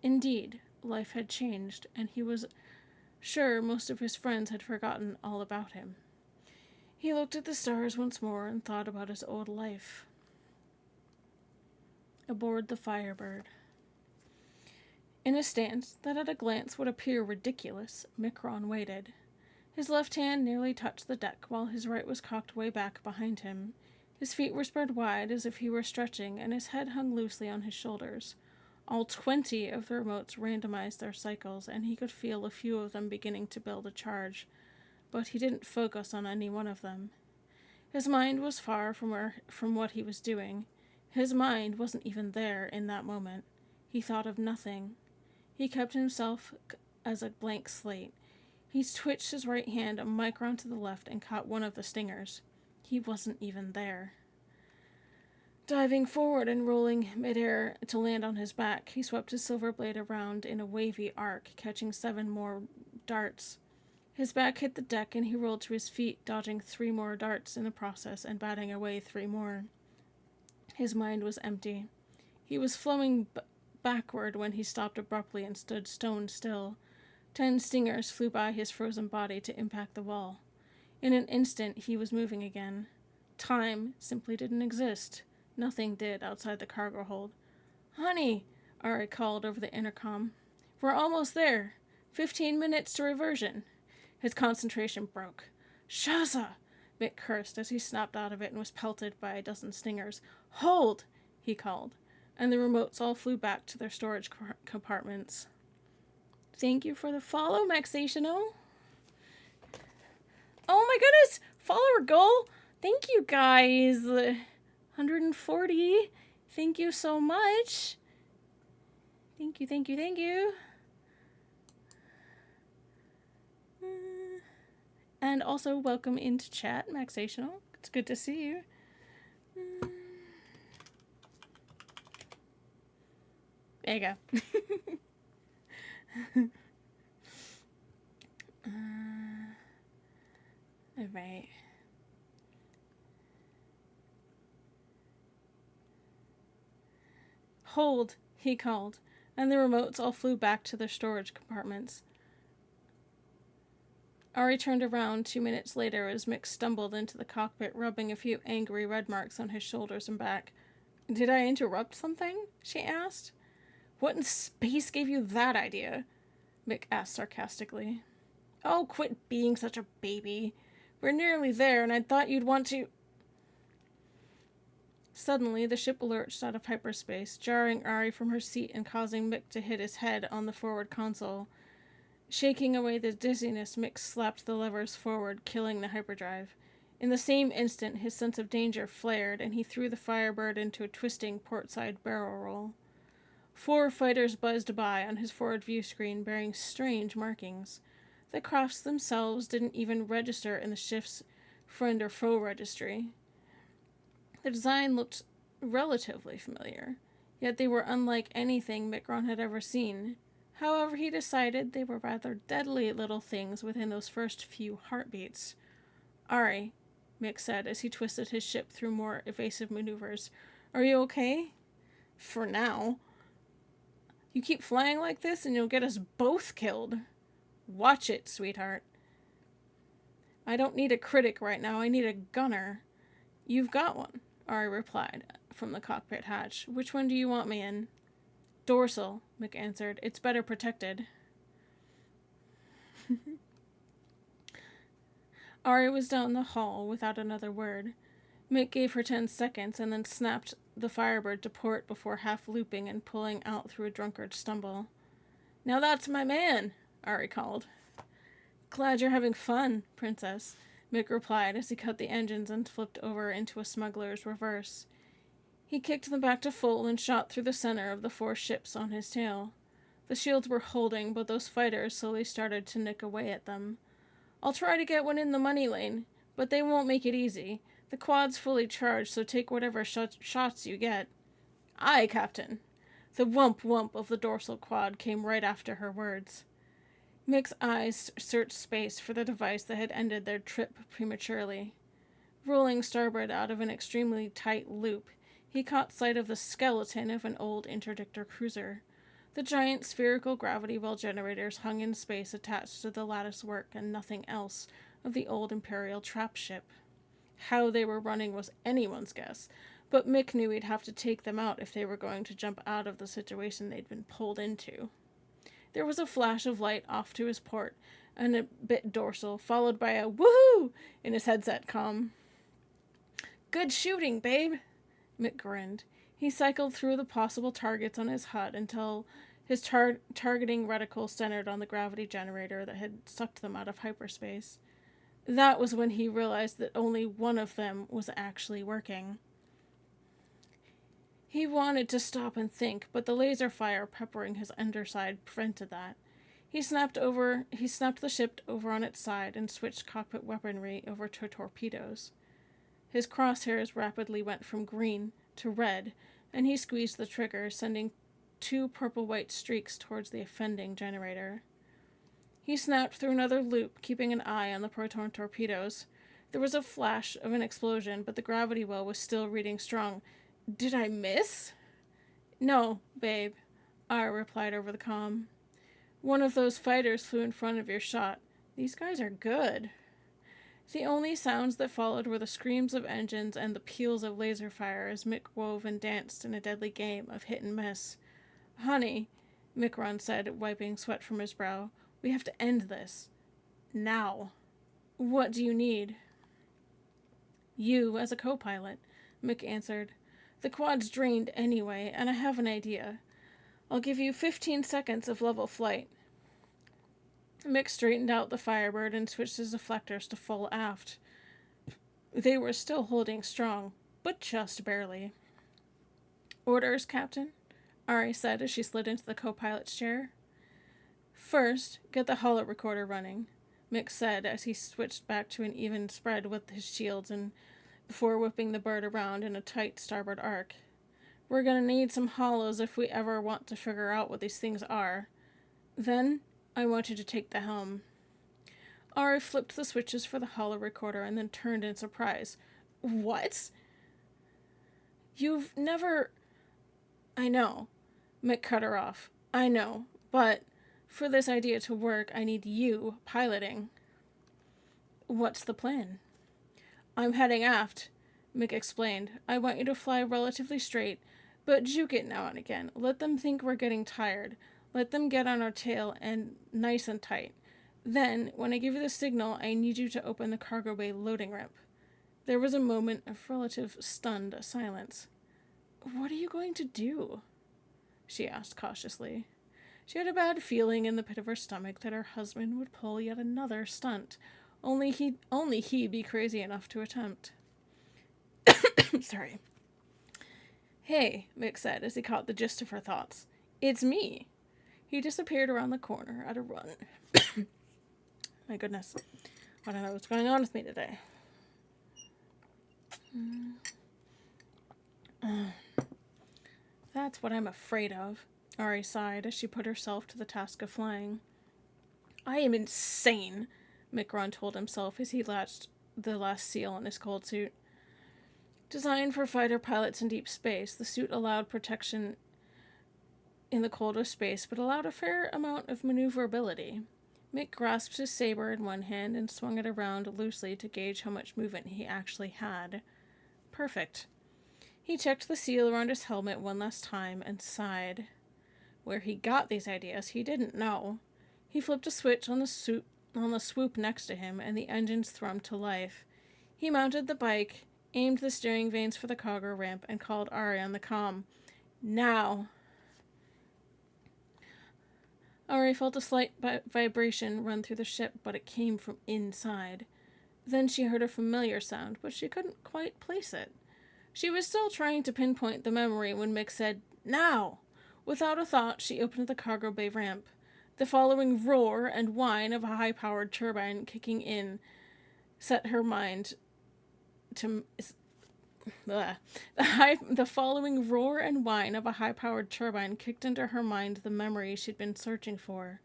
Indeed, life had changed, and he was sure most of his friends had forgotten all about him. He looked at the stars once more and thought about his old life. Aboard the Firebird. In a stance that at a glance would appear ridiculous, Micron waited. His left hand nearly touched the deck, while his right was cocked way back behind him. His feet were spread wide as if he were stretching, and his head hung loosely on his shoulders. All 20 of the remotes randomized their cycles, and he could feel a few of them beginning to build a charge, but he didn't focus on any one of them. His mind was far from what he was doing. His mind wasn't even there in that moment. He thought of nothing. He kept himself as a blank slate. He twitched his right hand a micron to the left and caught one of the stingers. He wasn't even there. Diving forward and rolling midair to land on his back, he swept his silver blade around in a wavy arc, catching 7 more darts. His back hit the deck and he rolled to his feet, dodging 3 more darts in the process and batting away 3 more. His mind was empty. He was flowing backward when he stopped abruptly and stood stone still. 10 stingers flew by his frozen body to impact the wall. In an instant, he was moving again. Time simply didn't exist. Nothing did outside the cargo hold. "Honey," Ari called over the intercom. "We're almost there. 15 minutes to reversion." His concentration broke. "Shaza!" Mick cursed as he snapped out of it and was pelted by a dozen stingers. "Hold!" he called, and the remotes all flew back to their storage compartments. Thank you for the follow, Maxational. Oh my goodness! Follower goal! Thank you guys! 140. Thank you so much. Thank you, thank you, thank you. And also welcome into chat, Maxational. It's good to see you. There you go. All right. Hold, he called, and the remotes all flew back to their storage compartments. Ari turned around 2 minutes later as Mick stumbled into the cockpit, rubbing a few angry red marks on his shoulders and back. "Did I interrupt something?" she asked. "What in space gave you that idea?" Mick asked sarcastically. "Oh, quit being such a baby. We're nearly there, and I thought you'd want to..." Suddenly, the ship lurched out of hyperspace, jarring Ari from her seat and causing Mick to hit his head on the forward console. Shaking away the dizziness, Mick slapped the levers forward, killing the hyperdrive. In the same instant, his sense of danger flared, and he threw the Firebird into a twisting portside barrel roll. 4 fighters buzzed by on his forward view screen, bearing strange markings. The crafts themselves didn't even register in the ship's friend or foe registry. The design looked relatively familiar, yet they were unlike anything Micron had ever seen. However, he decided they were rather deadly little things within those first few heartbeats. "Ari," Mick said as he twisted his ship through more evasive maneuvers, "are you okay?" "For now." "You keep flying like this and you'll get us both killed." "Watch it, sweetheart." "I don't need a critic right now, I need a gunner." "You've got one," Ari replied from the cockpit hatch. "Which one do you want me in?" "Dorsal," Mick answered. "It's better protected." Ari was down the hall without another word. Mick gave her 10 seconds and then snapped the Firebird to port before half-looping and pulling out through a drunkard stumble. "Now that's my man," Ari called. "Glad you're having fun, Princess," Mick replied as he cut the engines and flipped over into a smuggler's reverse. He kicked them back to full and shot through the center of the 4 ships on his tail. The shields were holding, but those fighters slowly started to nick away at them. "I'll try to get one in the money lane, but they won't make it easy. The quad's fully charged, so take whatever shots you get." "Aye, Captain." The whump whump of the dorsal quad came right after her words. Mick's eyes searched space for the device that had ended their trip prematurely. Rolling starboard out of an extremely tight loop, he caught sight of the skeleton of an old interdictor cruiser. The giant spherical gravity well generators hung in space attached to the lattice work and nothing else of the old Imperial trap ship. How they were running was anyone's guess, but Mick knew he'd have to take them out if they were going to jump out of the situation they'd been pulled into. There was a flash of light off to his port, and a bit dorsal, followed by a woohoo in his headset comm. Good shooting, babe, Mick grinned. He cycled through the possible targets on his HUD until his targeting reticle centered on the gravity generator that had sucked them out of hyperspace. That was when he realized that only one of them was actually working. He wanted to stop and think, but the laser fire peppering his underside prevented that. He snapped the ship over on its side and switched cockpit weaponry over to torpedoes. His crosshairs rapidly went from green to red, and he squeezed the trigger, sending 2 purple-white streaks towards the offending generator. He snapped through another loop, keeping an eye on the proton torpedoes. There was a flash of an explosion, but the gravity well was still reading strong. Did I miss? No, babe, Ara replied over the comm. One of those fighters flew in front of your shot. These guys are good. The only sounds that followed were the screams of engines and the peals of laser fire as Mick wove and danced in a deadly game of hit and miss. Honey, Micron said, wiping sweat from his brow, we have to end this. Now. What do you need? You as a co-pilot, Mick answered. The quad's drained anyway, and I have an idea. I'll give you 15 seconds of level flight. Mick straightened out the Firebird and switched his deflectors to full aft. They were still holding strong, but just barely. Orders, Captain, Ari said as she slid into the co-pilot's chair. First, get the holo recorder running, Mick said as he switched back to an even spread with his shields and before whipping the bird around in a tight starboard arc. We're going to need some holos if we ever want to figure out what these things are. Then, I want you to take the helm. Ari flipped the switches for the holo recorder and then turned in surprise. What? You've never... I know. Mick cut her off. I know, but for this idea to work, I need you piloting. What's the plan? I'm heading aft, Mick explained. I want you to fly relatively straight, but juke it now and again. Let them think we're getting tired. Let them get on our tail and nice and tight. Then, when I give you the signal, I need you to open the cargo bay loading ramp. There was a moment of relative stunned silence. What are you going to do? She asked cautiously. She had a bad feeling in the pit of her stomach that her husband would pull yet another stunt. Only he'd be crazy enough to attempt. Sorry. Hey, Mick said as he caught the gist of her thoughts. It's me. He disappeared around the corner at a run. My goodness. I don't know what's going on with me today. That's what I'm afraid of, Ari sighed as she put herself to the task of flying. I am insane, Micron told himself as he latched the last seal on his cold suit. Designed for fighter pilots in deep space, the suit allowed protection in the cold of space, but allowed a fair amount of maneuverability. Mick grasped his saber in one hand and swung it around loosely to gauge how much movement he actually had. Perfect. He checked the seal around his helmet one last time and sighed. Where he got these ideas, he didn't know. He flipped a switch on the swoop next to him, and the engines thrummed to life. He mounted the bike, aimed the steering vanes for the cargo ramp, and called Ari on the comm. Now! Ari felt a slight vibration run through the ship, but it came from inside. Then she heard a familiar sound, but she couldn't quite place it. She was still trying to pinpoint the memory when Mick said, Now! Without a thought, she opened the cargo bay ramp. The following roar and whine of a high-powered turbine kicking in set her mind to... The following roar and whine of a high-powered turbine kicked into her mind the memory she'd been searching for.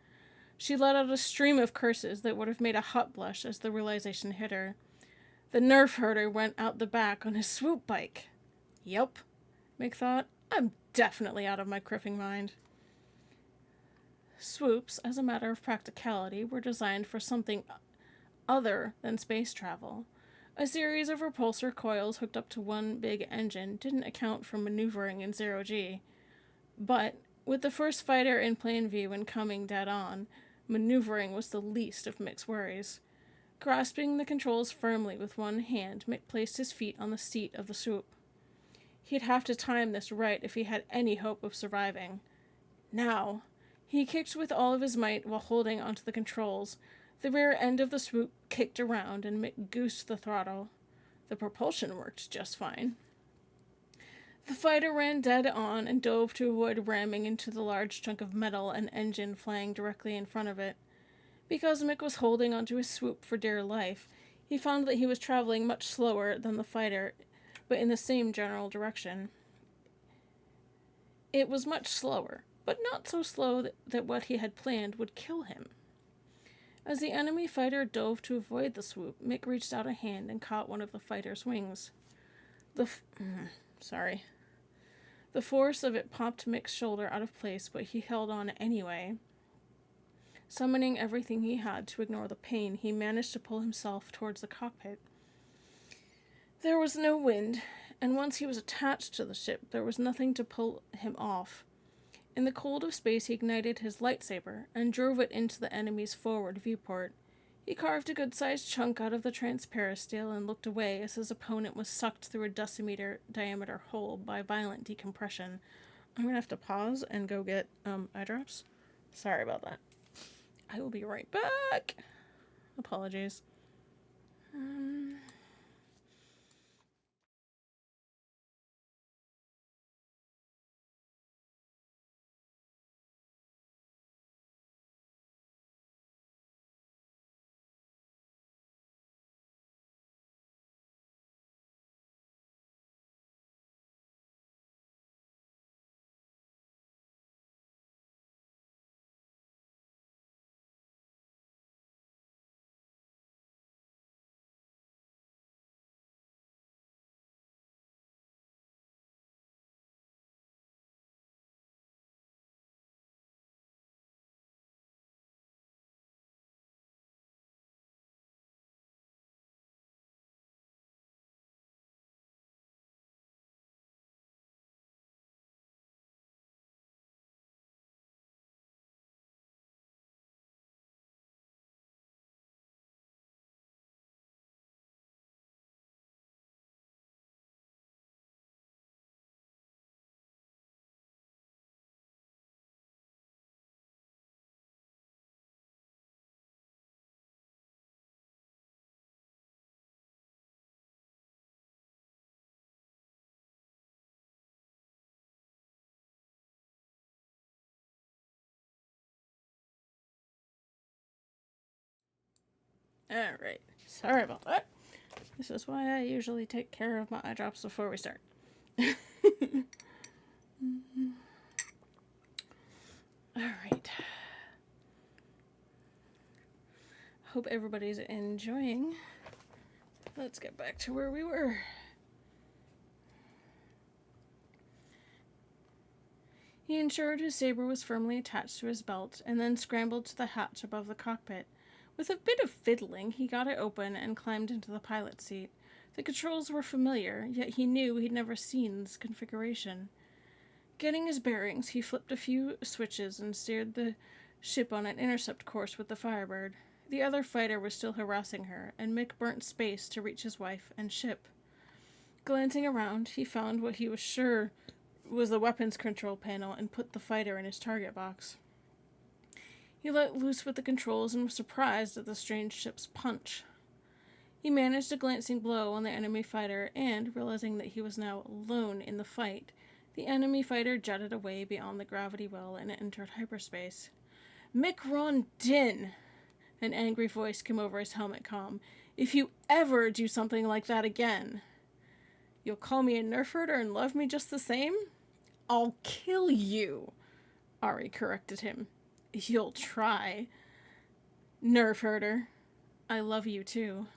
She let out a stream of curses that would have made a hot blush as the realization hit her. The nerf herder went out the back on his swoop bike. Yep, Mick thought. I'm definitely out of my criffing mind. Swoops, as a matter of practicality, were designed for something other than space travel. A series of repulsor coils hooked up to one big engine didn't account for maneuvering in zero-G. But, with the first fighter in plain view and coming dead on, maneuvering was the least of Mick's worries. Grasping the controls firmly with one hand, Mick placed his feet on the seat of the swoop. He'd have to time this right if he had any hope of surviving. Now, he kicked with all of his might while holding onto the controls. The rear end of the swoop kicked around and Mick goosed the throttle. The propulsion worked just fine. The fighter ran dead on and dove to avoid ramming into the large chunk of metal and engine flying directly in front of it. Because Mick was holding onto his swoop for dear life, he found that he was traveling much slower than the fighter, but in the same general direction. It was much slower, but not so slow that what he had planned would kill him. As the enemy fighter dove to avoid the swoop, Mick reached out a hand and caught one of the fighter's wings. The force of it popped Mick's shoulder out of place, but he held on anyway. Summoning everything he had to ignore the pain, he managed to pull himself towards the cockpit. There was no wind, and once he was attached to the ship, there was nothing to pull him off. In the cold of space, he ignited his lightsaber and drove it into the enemy's forward viewport. He carved a good-sized chunk out of the transparisteel and looked away as his opponent was sucked through a decimeter-diameter hole by violent decompression. I'm going to have to pause and go get eye drops. Sorry about that. I will be right back. Apologies. Alright. Sorry about that. This is why I usually take care of my eye drops before we start. Alright. Hope everybody's enjoying. Let's get back to where we were. He ensured his saber was firmly attached to his belt, and then scrambled to the hatch above the cockpit. With a bit of fiddling, he got it open and climbed into the pilot's seat. The controls were familiar, yet he knew he'd never seen this configuration. Getting his bearings, he flipped a few switches and steered the ship on an intercept course with the Firebird. The other fighter was still harassing her, and Mick burnt space to reach his wife and ship. Glancing around, he found what he was sure was the weapons control panel and put the fighter in his target box. He let loose with the controls and was surprised at the strange ship's punch. He managed a glancing blow on the enemy fighter and, realizing that he was now alone in the fight, the enemy fighter jetted away beyond the gravity well and entered hyperspace. "Mick Ron Din!" An angry voice came over his helmet comm. "If you ever do something like that again!" You'll call me a nerf herder and love me just the same? I'll kill you, Ari corrected him. You'll try. Nerf herder. I love you too.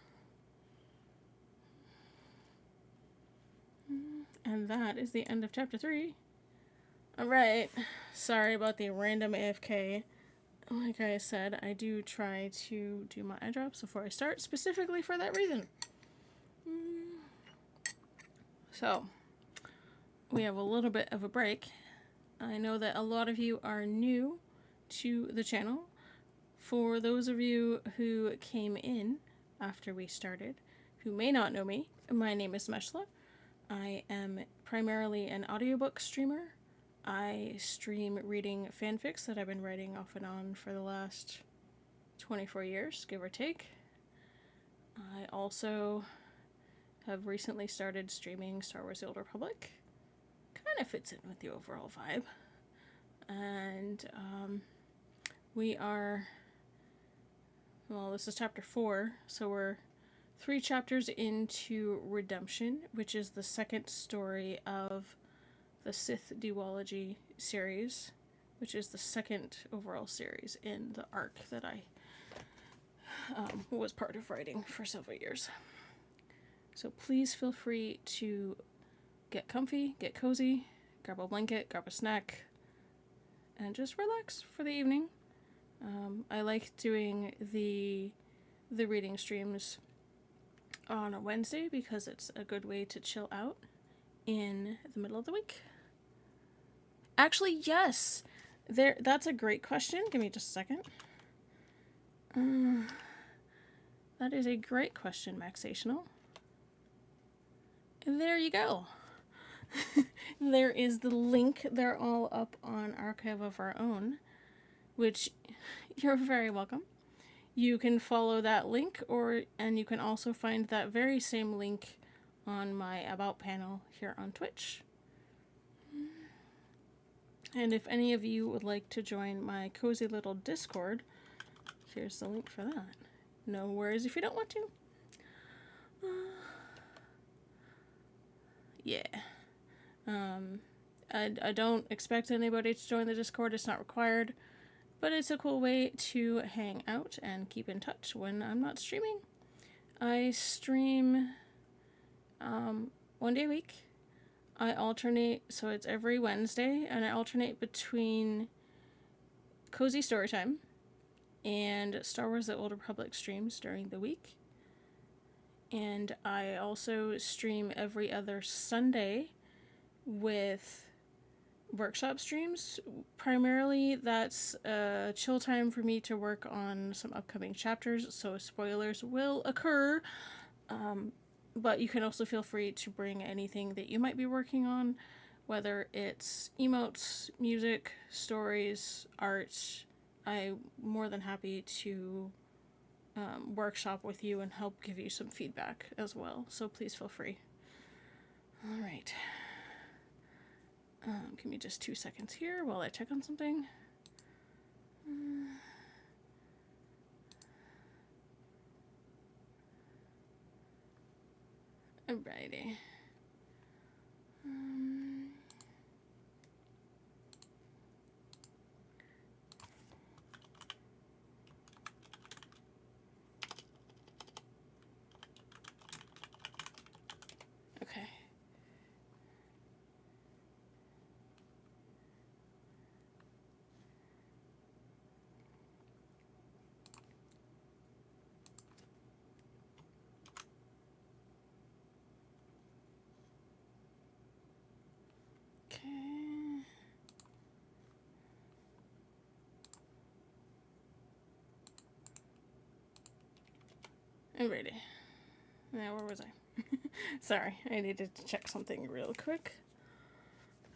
And that is the end of chapter 3. Alright, sorry about the random AFK. Like I said, I do try to do my eye drops before I start, specifically for that reason. So, we have a little bit of a break. I know that a lot of you are new to the channel. For those of you who came in after we started, who may not know me, my name is Meshla. I am primarily an audiobook streamer. I stream reading fanfics that I've been writing off and on for the last 24 years, give or take. I also have recently started streaming Star Wars: The Old Republic. Kind of fits in with the overall vibe. And we are, well, this is chapter 4, so we're 3 chapters into Redemption, which is the second story of the Sith duology series, which is the second overall series in the arc that I was part of writing for several years. So please feel free to get comfy, get cozy, grab a blanket, grab a snack, and just relax for the evening. I like doing the reading streams on a Wednesday because it's a good way to chill out in the middle of the week. Actually, yes! That's a great question. Give me just a second. That is a great question, Maxational. There you go. There is the link. They're all up on Archive of Our Own, which you're very welcome. You can follow that link, and you can also find that very same link on my About panel here on Twitch. And if any of you would like to join my cozy little Discord, here's the link for that. No worries if you don't want to. Yeah. I don't expect anybody to join the Discord. It's not required. But it's a cool way to hang out and keep in touch when I'm not streaming. I stream 1 day a week. I alternate, so it's every Wednesday, and I alternate between Cozy Storytime and Star Wars: The Old Republic streams during the week. And I also stream every other Sunday with workshop streams. Primarily, that's a chill time for me to work on some upcoming chapters, so spoilers will occur. But you can also feel free to bring anything that you might be working on, whether it's emotes, music, stories, art. I'm more than happy to workshop with you and help give you some feedback as well, so please feel free. Alright. Give me just 2 seconds here while I check on something. Alrighty. Okay. Alrighty. Now, where was I? Sorry, I needed to check something real quick.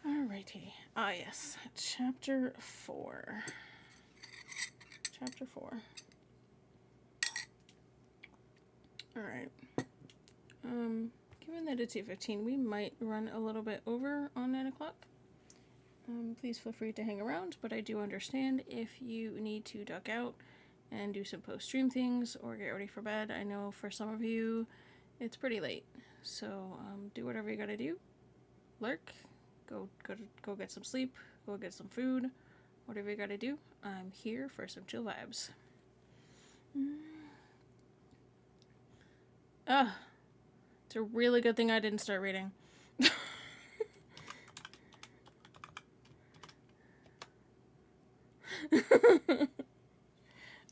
Alrighty. Ah, yes. Chapter 4. Chapter 4. Alright. Given that it's 8:15, we might run a little bit over on 9 o'clock. Please feel free to hang around, but I do understand if you need to duck out and do some post-stream things or get ready for bed. I know for some of you, It's pretty late, so do whatever you gotta do. Lurk, go get some sleep, go get some food, whatever you gotta do. I'm here for some chill vibes. Ugh, it's a really good thing I didn't start reading.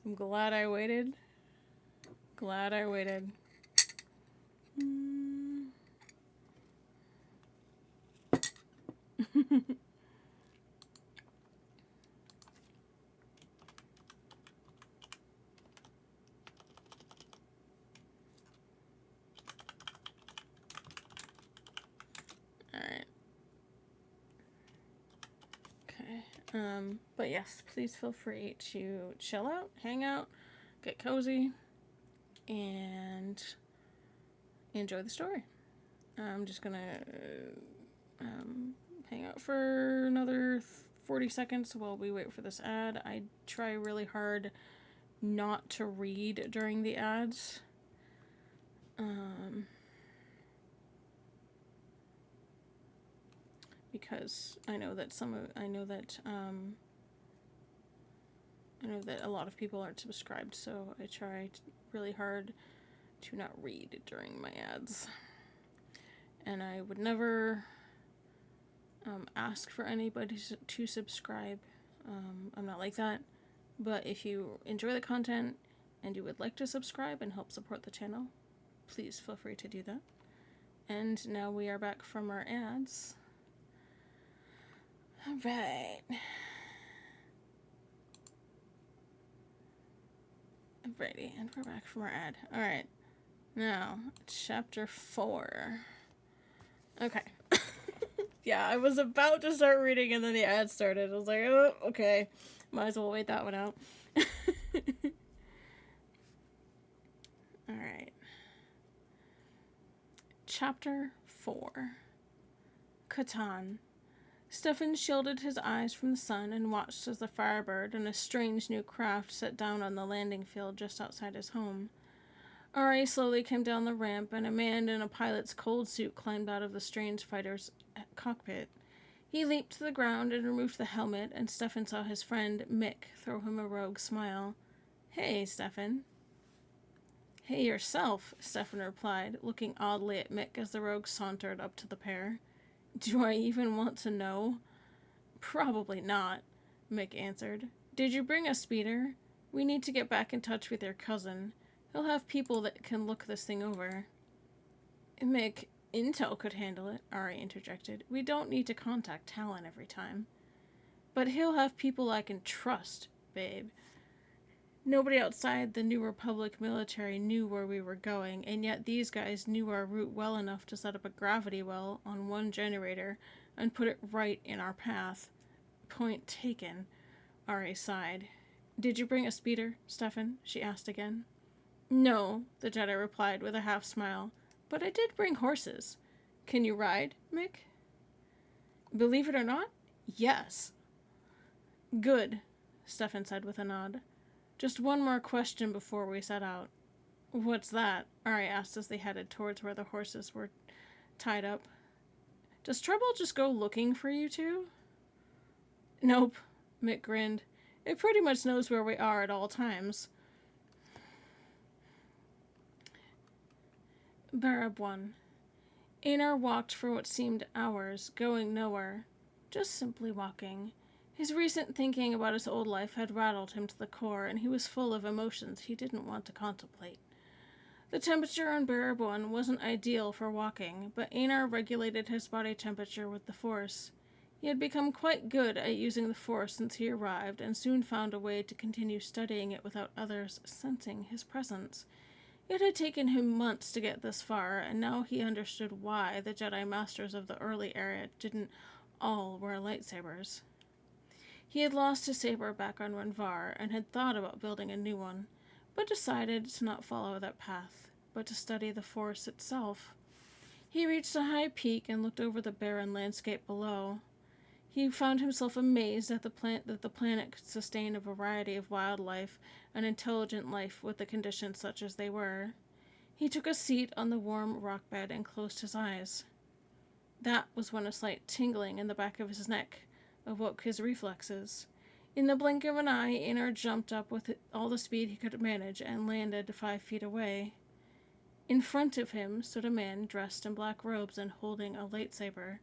I'm glad I waited. Glad I waited. Alright. Okay. But yes, please feel free to chill out, hang out, get cozy, and enjoy the story. I'm just gonna hang out for another 40 seconds while we wait for this ad. I try really hard not to read during the ads. Because I know that a lot of people aren't subscribed, so I try really hard to not read during my ads. And I would never ask for anybody to subscribe. I'm not like that. But if you enjoy the content and you would like to subscribe and help support the channel, please feel free to do that. And now we are back from our ads. Alright. Alrighty, and we're back from our ad. Alright. Now, chapter 4. Okay. Yeah, I was about to start reading and then the ad started. I was like, oh, okay. Might as well wait that one out. Alright. Chapter 4. Catan. Stefan shielded his eyes from the sun and watched as the Firebird and a strange new craft set down on the landing field just outside his home. Ari slowly came down the ramp, and a man in a pilot's cold suit climbed out of the strange fighter's cockpit. He leaped to the ground and removed the helmet, and Stefan saw his friend, Mick, throw him a rogue smile. "Hey, Stefan." "Hey yourself," Stefan replied, looking oddly at Mick as the rogue sauntered up to the pair. "Do I even want to know?" "Probably not," Mick answered. "Did you bring a speeder? We need to get back in touch with your cousin. He'll have people that can look this thing over." "Mick, Intel could handle it," Ari interjected. "We don't need to contact Talon every time." "But he'll have people I can trust, babe. Nobody outside the New Republic military knew where we were going, and yet these guys knew our route well enough to set up a gravity well on one generator and put it right in our path." "Point taken," Ari sighed. "Did you bring a speeder, Stefan?" she asked again. "No," the Jedi replied with a half-smile, "but I did bring horses. Can you ride, Mick?" "Believe it or not, yes." "Good," Stefan said with a nod. "Just one more question before we set out." "What's that?" Ari asked as they headed towards where the horses were tied up. "Does trouble just go looking for you two?" "Nope," Mick grinned. "It pretty much knows where we are at all times." Barab 1. Einar walked for what seemed hours, going nowhere. Just simply walking. His recent thinking about his old life had rattled him to the core, and he was full of emotions he didn't want to contemplate. The temperature on Barab 1 wasn't ideal for walking, but Einar regulated his body temperature with the Force. He had become quite good at using the Force since he arrived, and soon found a way to continue studying it without others sensing his presence. It had taken him months to get this far, and now he understood why the Jedi Masters of the early era didn't all wear lightsabers. He had lost his saber back on Renvar and had thought about building a new one, but decided to not follow that path, but to study the Force itself. He reached a high peak and looked over the barren landscape below. He found himself amazed at that the planet could sustain a variety of wildlife and intelligent life with the conditions such as they were. He took a seat on the warm rock bed and closed his eyes. That was when a slight tingling in the back of his neck awoke his reflexes. In the blink of an eye, Einar jumped up with all the speed he could manage and landed 5 feet away. In front of him stood a man dressed in black robes and holding a lightsaber,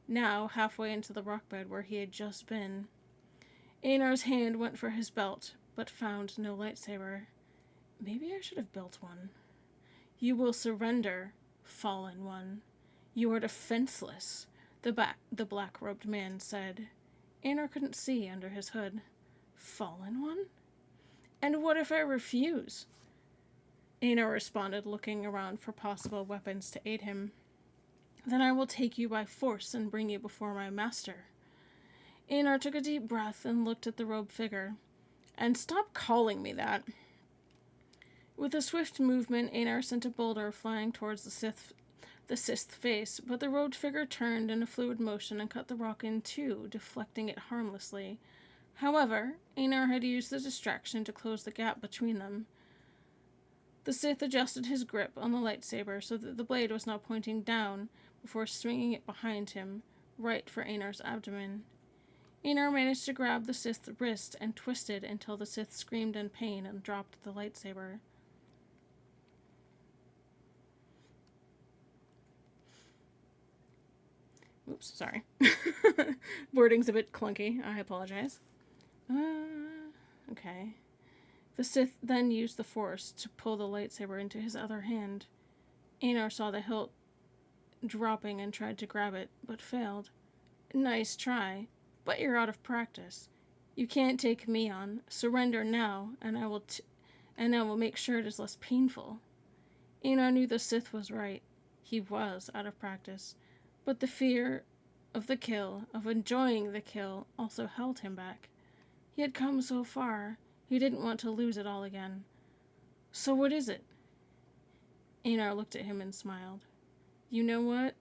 now halfway into the rock bed where he had just been. Einar's hand went for his belt, but found no lightsaber. Maybe I should have built one. You will surrender, fallen one. You are defenseless, the black-robed man said. Einar couldn't see under his hood. Fallen one? And what if I refuse? Einar responded, looking around for possible weapons to aid him. Then I will take you by force and bring you before my master. Einar took a deep breath and looked at the robed figure. And stop calling me that. With a swift movement, Einar sent a boulder flying towards the Sith's face, but the robed figure turned in a fluid motion and cut the rock in two, deflecting it harmlessly. However, Einar had used the distraction to close the gap between them. The Sith adjusted his grip on the lightsaber so that the blade was now pointing down before swinging it behind him, right for Einar's abdomen. Einar managed to grab the Sith's wrist and twisted until the Sith screamed in pain and dropped the lightsaber. Oops, sorry. Wording's a bit clunky. I apologize. Okay. The Sith then used the Force to pull the lightsaber into his other hand. Einar saw the hilt dropping and tried to grab it, but failed. Nice try, but you're out of practice. You can't take me on. Surrender now, and I will make sure it is less painful. Einar knew the Sith was right. He was out of practice, but the fear of the kill, of enjoying the kill, also held him back. He had come so far. He didn't want to lose it all again. So what is it? Einar looked at him and smiled. You know what?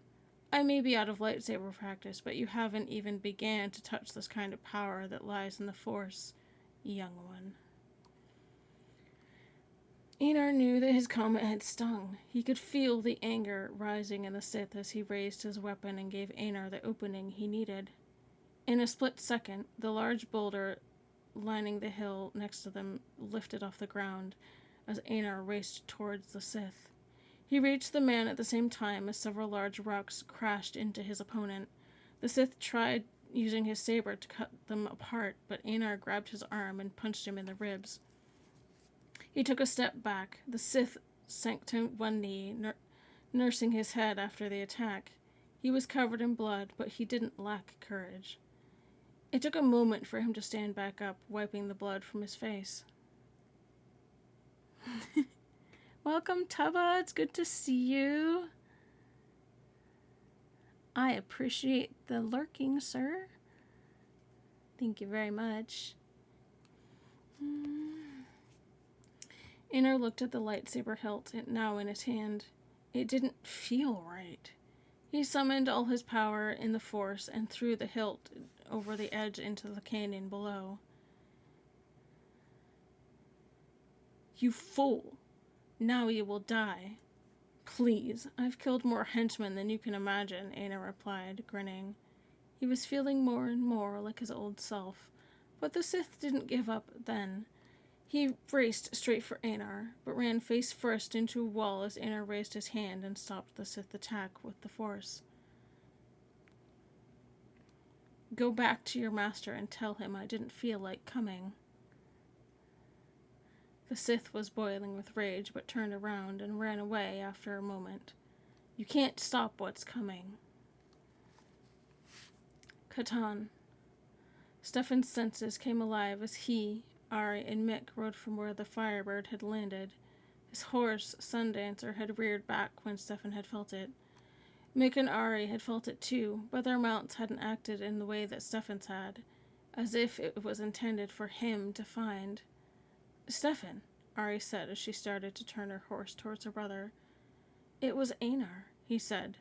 I may be out of lightsaber practice, but you haven't even began to touch this kind of power that lies in the Force, young one. Einar knew that his comment had stung. He could feel the anger rising in the Sith as he raised his weapon and gave Einar the opening he needed. In a split second, the large boulder lining the hill next to them lifted off the ground as Einar raced towards the Sith. He reached the man at the same time as several large rocks crashed into his opponent. The Sith tried using his saber to cut them apart, but Einar grabbed his arm and punched him in the ribs. He took a step back. The Sith sank to one knee, nursing his head after the attack. He was covered in blood, but he didn't lack courage. It took a moment for him to stand back up, wiping the blood from his face. Welcome, Tubba. It's good to see you. I appreciate the lurking, sir. Thank you very much. Einar looked at the lightsaber hilt, now in his hand. It didn't feel right. He summoned all his power in the Force and threw the hilt over the edge into the canyon below. You fool! Now you will die. Please, I've killed more henchmen than you can imagine, Einar replied, grinning. He was feeling more and more like his old self, but the Sith didn't give up then. He raced straight for Einar, but ran face first into a wall as Einar raised his hand and stopped the Sith attack with the Force. Go back to your master and tell him I didn't feel like coming. The Sith was boiling with rage, but turned around and ran away after a moment. You can't stop what's coming. Catan. Stefan's senses came alive as he, Ari, and Mick rode from where the Firebird had landed. His horse, Sundancer, had reared back when Stefan had felt it. Mick and Ari had felt it too, but their mounts hadn't acted in the way that Stefan's had, as if it was intended for him to find. Stefan, Ari said as she started to turn her horse towards her brother. It was Einar, he said.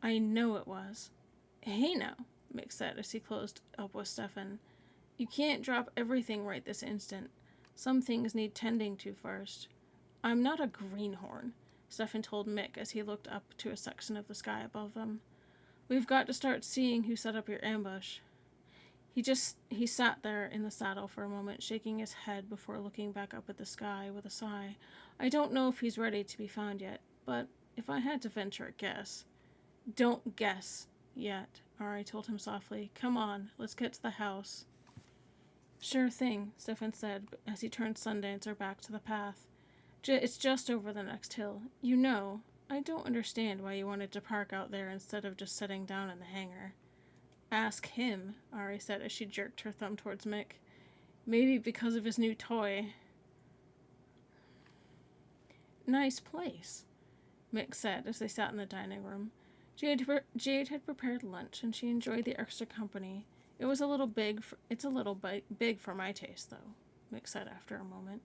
I know it was. Hey now, Mick said as he closed up with Stefan. You can't drop everything right this instant. Some things need tending to first. I'm not a greenhorn. Stefan told Mick as he looked up to a section of the sky above them. "We've got to start seeing who set up your ambush." He sat there in the saddle for a moment, shaking his head before looking back up at the sky with a sigh. "I don't know if he's ready to be found yet, but if I had to venture a guess..." "Don't guess yet," Ari told him softly. "Come on, let's get to the house." "Sure thing," Stefan said as he turned Sundancer back to the path. "It's just over the next hill. You know, I don't understand why you wanted to park out there instead of just sitting down in the hangar." "Ask him," Ari said as she jerked her thumb towards Mick. "Maybe because of his new toy." "Nice place," Mick said as they sat in the dining room. Jade had prepared lunch, and she enjoyed the extra company. It's a little big for my taste, though," Mick said after a moment.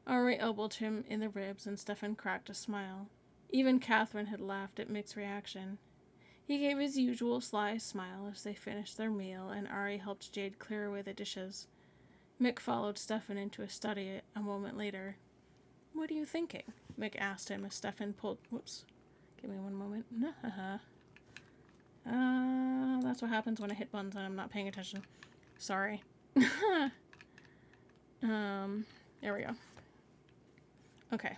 Ari elbowed him in the ribs, and Stefan cracked a smile. Even Catherine had laughed at Mick's reaction. He gave his usual sly smile as they finished their meal, and Ari helped Jade clear away the dishes. Mick followed Stefan into his study a moment later. "What are you thinking?" Mick asked him as Stefan pulled... Whoops. Give me one moment. That's what happens when I hit buttons and I'm not paying attention. Sorry. There we go. Okay.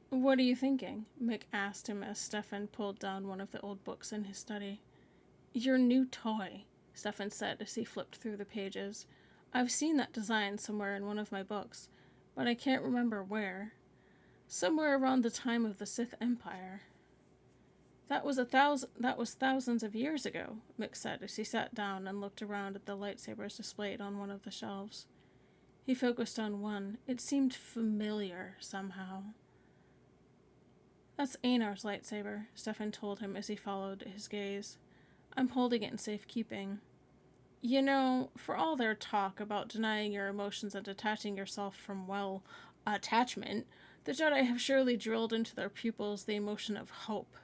"What are you thinking?" Mick asked him as Stefan pulled down one of the old books in his study. "Your new toy," Stefan said as he flipped through the pages. "I've seen that design somewhere in one of my books, but I can't remember where. Somewhere around the time of the Sith Empire." That was thousands of years ago," Mick said as he sat down and looked around at the lightsabers displayed on one of the shelves. He focused on one. It seemed familiar somehow. "That's Einar's lightsaber," Stefan told him as he followed his gaze. "I'm holding it in safekeeping. You know, for all their talk about denying your emotions and detaching yourself from, well, attachment, the Jedi have surely drilled into their pupils the emotion of hope,"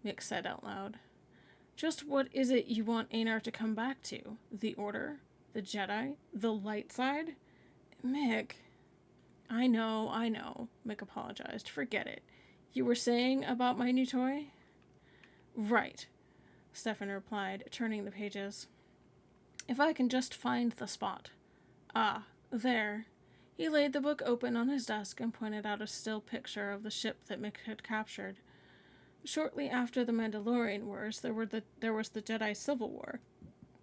Mick said out loud. "Just what is it you want Einar to come back to? The Order? The Jedi? The light side?" "Mick..." I know," Mick apologized. "Forget it. You were saying about my new toy?" "Right," Stefan replied, turning the pages. "If I can just find the spot. Ah, there." He laid the book open on his desk and pointed out a still picture of the ship that Mick had captured. Shortly after the Mandalorian Wars, there was the Jedi Civil War.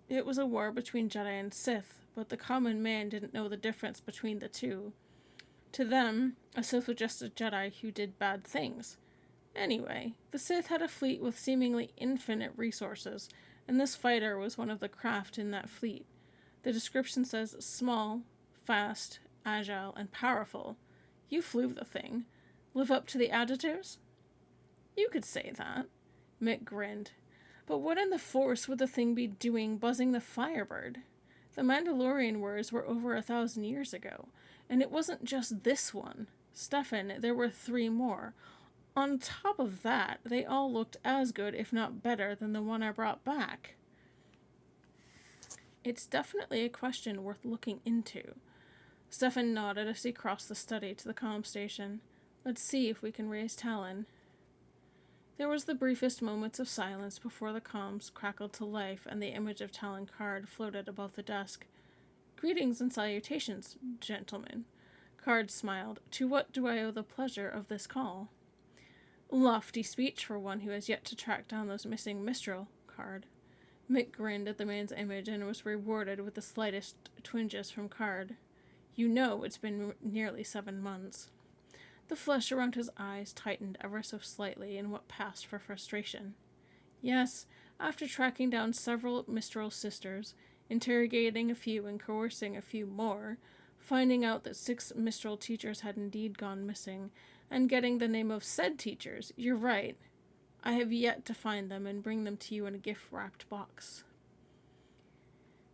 It was a war between Jedi and Sith, but the common man didn't know the difference between the two. To them, a Sith was just a Jedi who did bad things. Anyway, the Sith had a fleet with seemingly infinite resources, and this fighter was one of the craft in that fleet. The description says small, fast, agile, and powerful. You flew the thing. Live up to the adjectives? "You could say that," Mick grinned. "But what in the Force would the thing be doing buzzing the Firebird? The Mandalorian Wars were over 1,000 years ago, and it wasn't just this one. Stefan, there were 3 more. On top of that, they all looked as good, if not better, than the one I brought back." "It's definitely a question worth looking into." Stefan nodded as he crossed the study to the comm station. "Let's see if we can raise Talon." There was the briefest moments of silence before the comms crackled to life and the image of Talon Card floated above the desk. "Greetings and salutations, gentlemen." Card smiled. "To what do I owe the pleasure of this call?" "Lofty speech for one who has yet to track down those missing Mistral, Card." Mick grinned at the man's image and was rewarded with the slightest twinges from Card. "You know it's been nearly 7 months." The flesh around his eyes tightened ever so slightly in what passed for frustration. "Yes, after tracking down several Mistral sisters, interrogating a few and coercing a few more, finding out that 6 Mistral teachers had indeed gone missing, and getting the name of said teachers, you're right. I have yet to find them and bring them to you in a gift-wrapped box."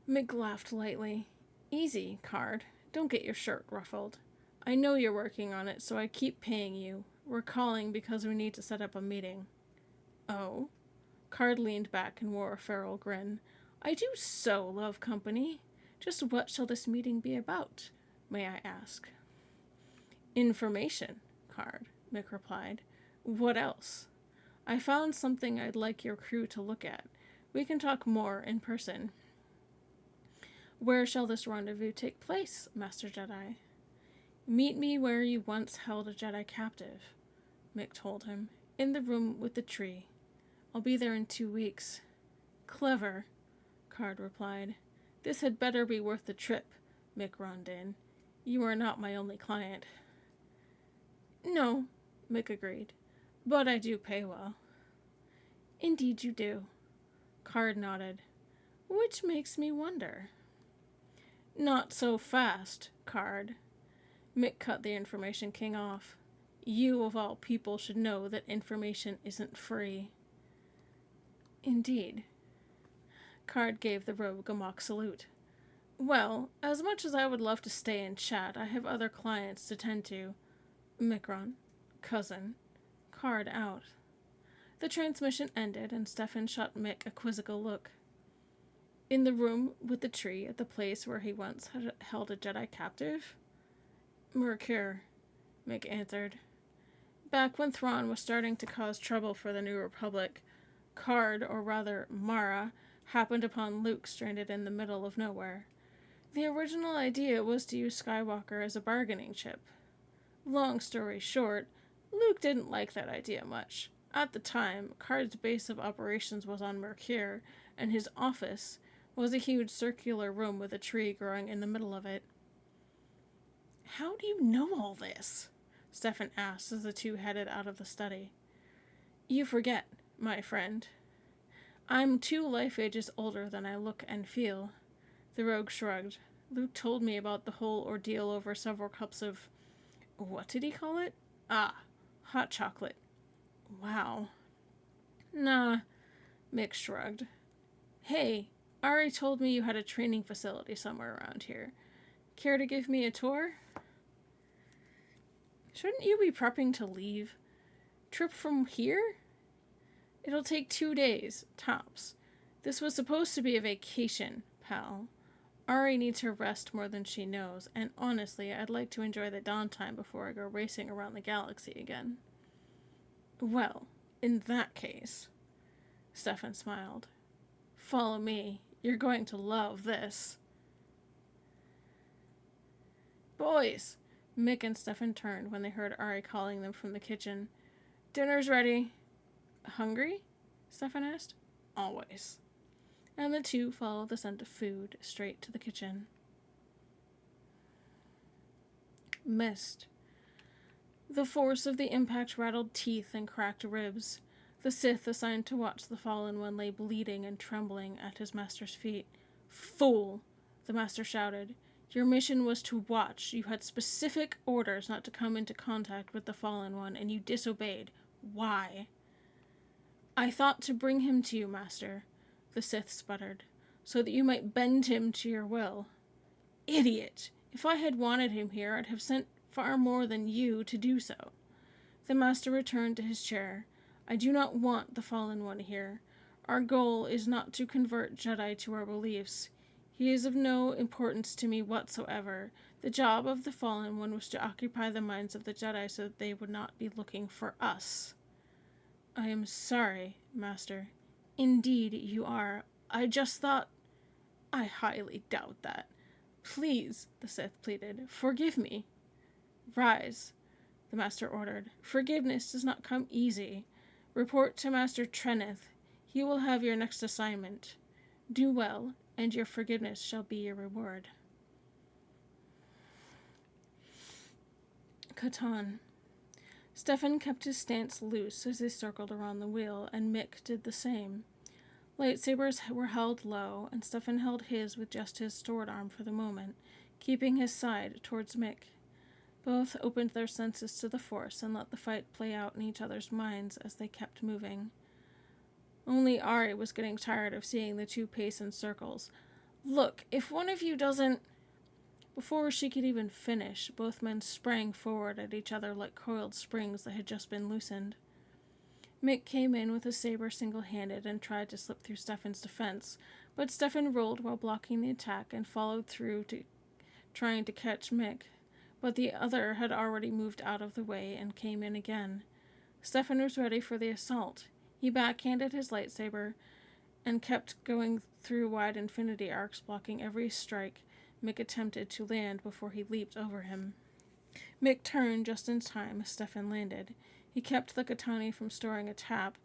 Mick laughed lightly. "Easy, Card. Don't get your shirt ruffled. I know you're working on it, so I keep paying you. We're calling because we need to set up a meeting." "Oh?" Card leaned back and wore a feral grin. "I do so love company. Just what shall this meeting be about, may I ask?" "Information," Card, Mick replied. What else? I found something I'd like your crew to look at. We can talk more in person. Where shall this rendezvous take place, Master Jedi? Meet me where you once held a Jedi captive, Mick told him. In the room with the tree. I'll be there in 2 weeks. Clever, Card replied. This had better be worth the trip, Mick reined in. You are not my only client. No, Mick agreed, but I do pay well. Indeed you do, Card nodded. Which makes me wonder. Not so fast, Card. Mick cut the Information King off. You, of all people, should know that information isn't free. Indeed. Card gave the rogue a mock salute. Well, as much as I would love to stay and chat, I have other clients to tend to. Micron. Cousin. Card out. The transmission ended, and Stefan shot Mick a quizzical look. In the room with the tree at the place where he once had held a Jedi captive? Mercure, Mick answered. Back when Thrawn was starting to cause trouble for the New Republic, Card, or rather Mara, happened upon Luke stranded in the middle of nowhere. The original idea was to use Skywalker as a bargaining chip. Long story short, Luke didn't like that idea much. At the time, Card's base of operations was on Mercure, and his office was a huge circular room with a tree growing in the middle of it. How do you know all this? Stefan asked as the two headed out of the study. You forget, my friend. I'm 2 life ages older than I look and feel. The rogue shrugged. Luke told me about the whole ordeal over several cups of... What did he call it? Hot chocolate. Wow. Nah, Mick shrugged. Hey, Ari told me you had a training facility somewhere around here. Care to give me a tour? Shouldn't you be prepping to leave? Trip from here? It'll take 2 days, tops. This was supposed to be a vacation, pal. Ari needs her rest more than she knows, and honestly, I'd like to enjoy the downtime before I go racing around the galaxy again. Well, in that case, Stefan smiled. Follow me. You're going to love this. Boys! Mick and Stefan turned when they heard Ari calling them from the kitchen. Dinner's ready. Hungry? Stefan asked. Always. And the two followed the scent of food straight to the kitchen. Missed. The force of the impact rattled teeth and cracked ribs. The Sith assigned to watch the fallen one lay bleeding and trembling at his master's feet. Fool! The master shouted. Your mission was to watch. You had specific orders not to come into contact with the fallen one, and you disobeyed. Why? I thought to bring him to you, master, the Sith sputtered, so that you might bend him to your will. Idiot! If I had wanted him here, I'd have sent far more than you to do so. The master returned to his chair. I do not want the fallen one here. Our goal is not to convert Jedi to our beliefs. He is of no importance to me whatsoever. The job of the fallen one was to occupy the minds of the Jedi so that they would not be looking for us. I am sorry, master. Indeed you are. I just thought... I highly doubt that. Please, the Sith pleaded, forgive me. Rise, the master ordered. Forgiveness does not come easy. Report to Master Treneth. He will have your next assignment. Do well, and your forgiveness shall be your reward. Catan. Stefan kept his stance loose as they circled around the wheel, and Mick did the same. Lightsabers were held low, and Stefan held his with just his sword arm for the moment, keeping his side towards Mick. Both opened their senses to the Force and let the fight play out in each other's minds as they kept moving. Only Ari was getting tired of seeing the two pace in circles. Look, if one of you doesn't... Before she could even finish, both men sprang forward at each other like coiled springs that had just been loosened. Mick came in with his saber single-handed and tried to slip through Stefan's defense, but Stefan rolled while blocking the attack and followed through to trying to catch Mick. but the other had already moved out of the way and came in again. Stefan was ready for the assault. He backhanded his lightsaber and kept going through wide infinity arcs, blocking every strike Mick attempted to land before he leaped over him. Mick turned just in time as Stefan landed. He kept the katana from storing a tap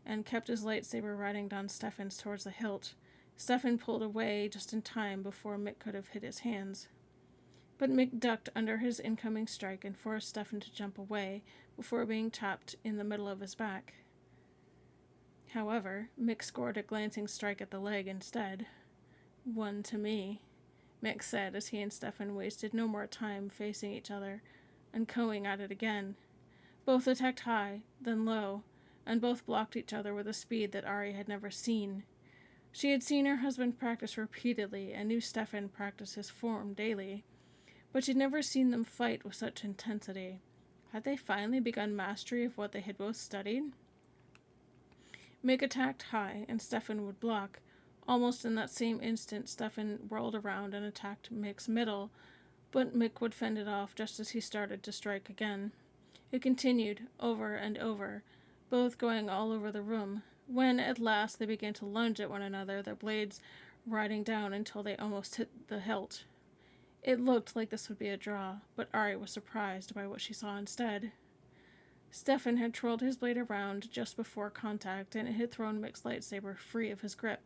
and kept his lightsaber riding down Stefan's towards the hilt. Stefan pulled away just in time before Mick could have hit his hands. But Mick ducked under his incoming strike and forced Stefan to jump away before being tapped in the middle of his back. However, Mick scored a glancing strike at the leg instead. "One to me," Mick said as he and Stefan wasted no more time facing each other and going at it again. Both attacked high, then low, and both blocked each other with a speed that Ari had never seen. She had seen her husband practice repeatedly and knew Stefan practice his form daily, but she'd never seen them fight with such intensity. Had they finally begun mastery of what they had both studied? Mick attacked high, and Stefan would block. Almost in that same instant, Stefan whirled around and attacked Mick's middle, but Mick would fend it off just as he started to strike again. It continued, over and over, both going all over the room. When, at last, they began to lunge at one another, their blades riding down until they almost hit the hilt. It looked like this would be a draw, but Ari was surprised by what she saw instead. Stefan had twirled his blade around just before contact, and it had thrown Mick's lightsaber free of his grip.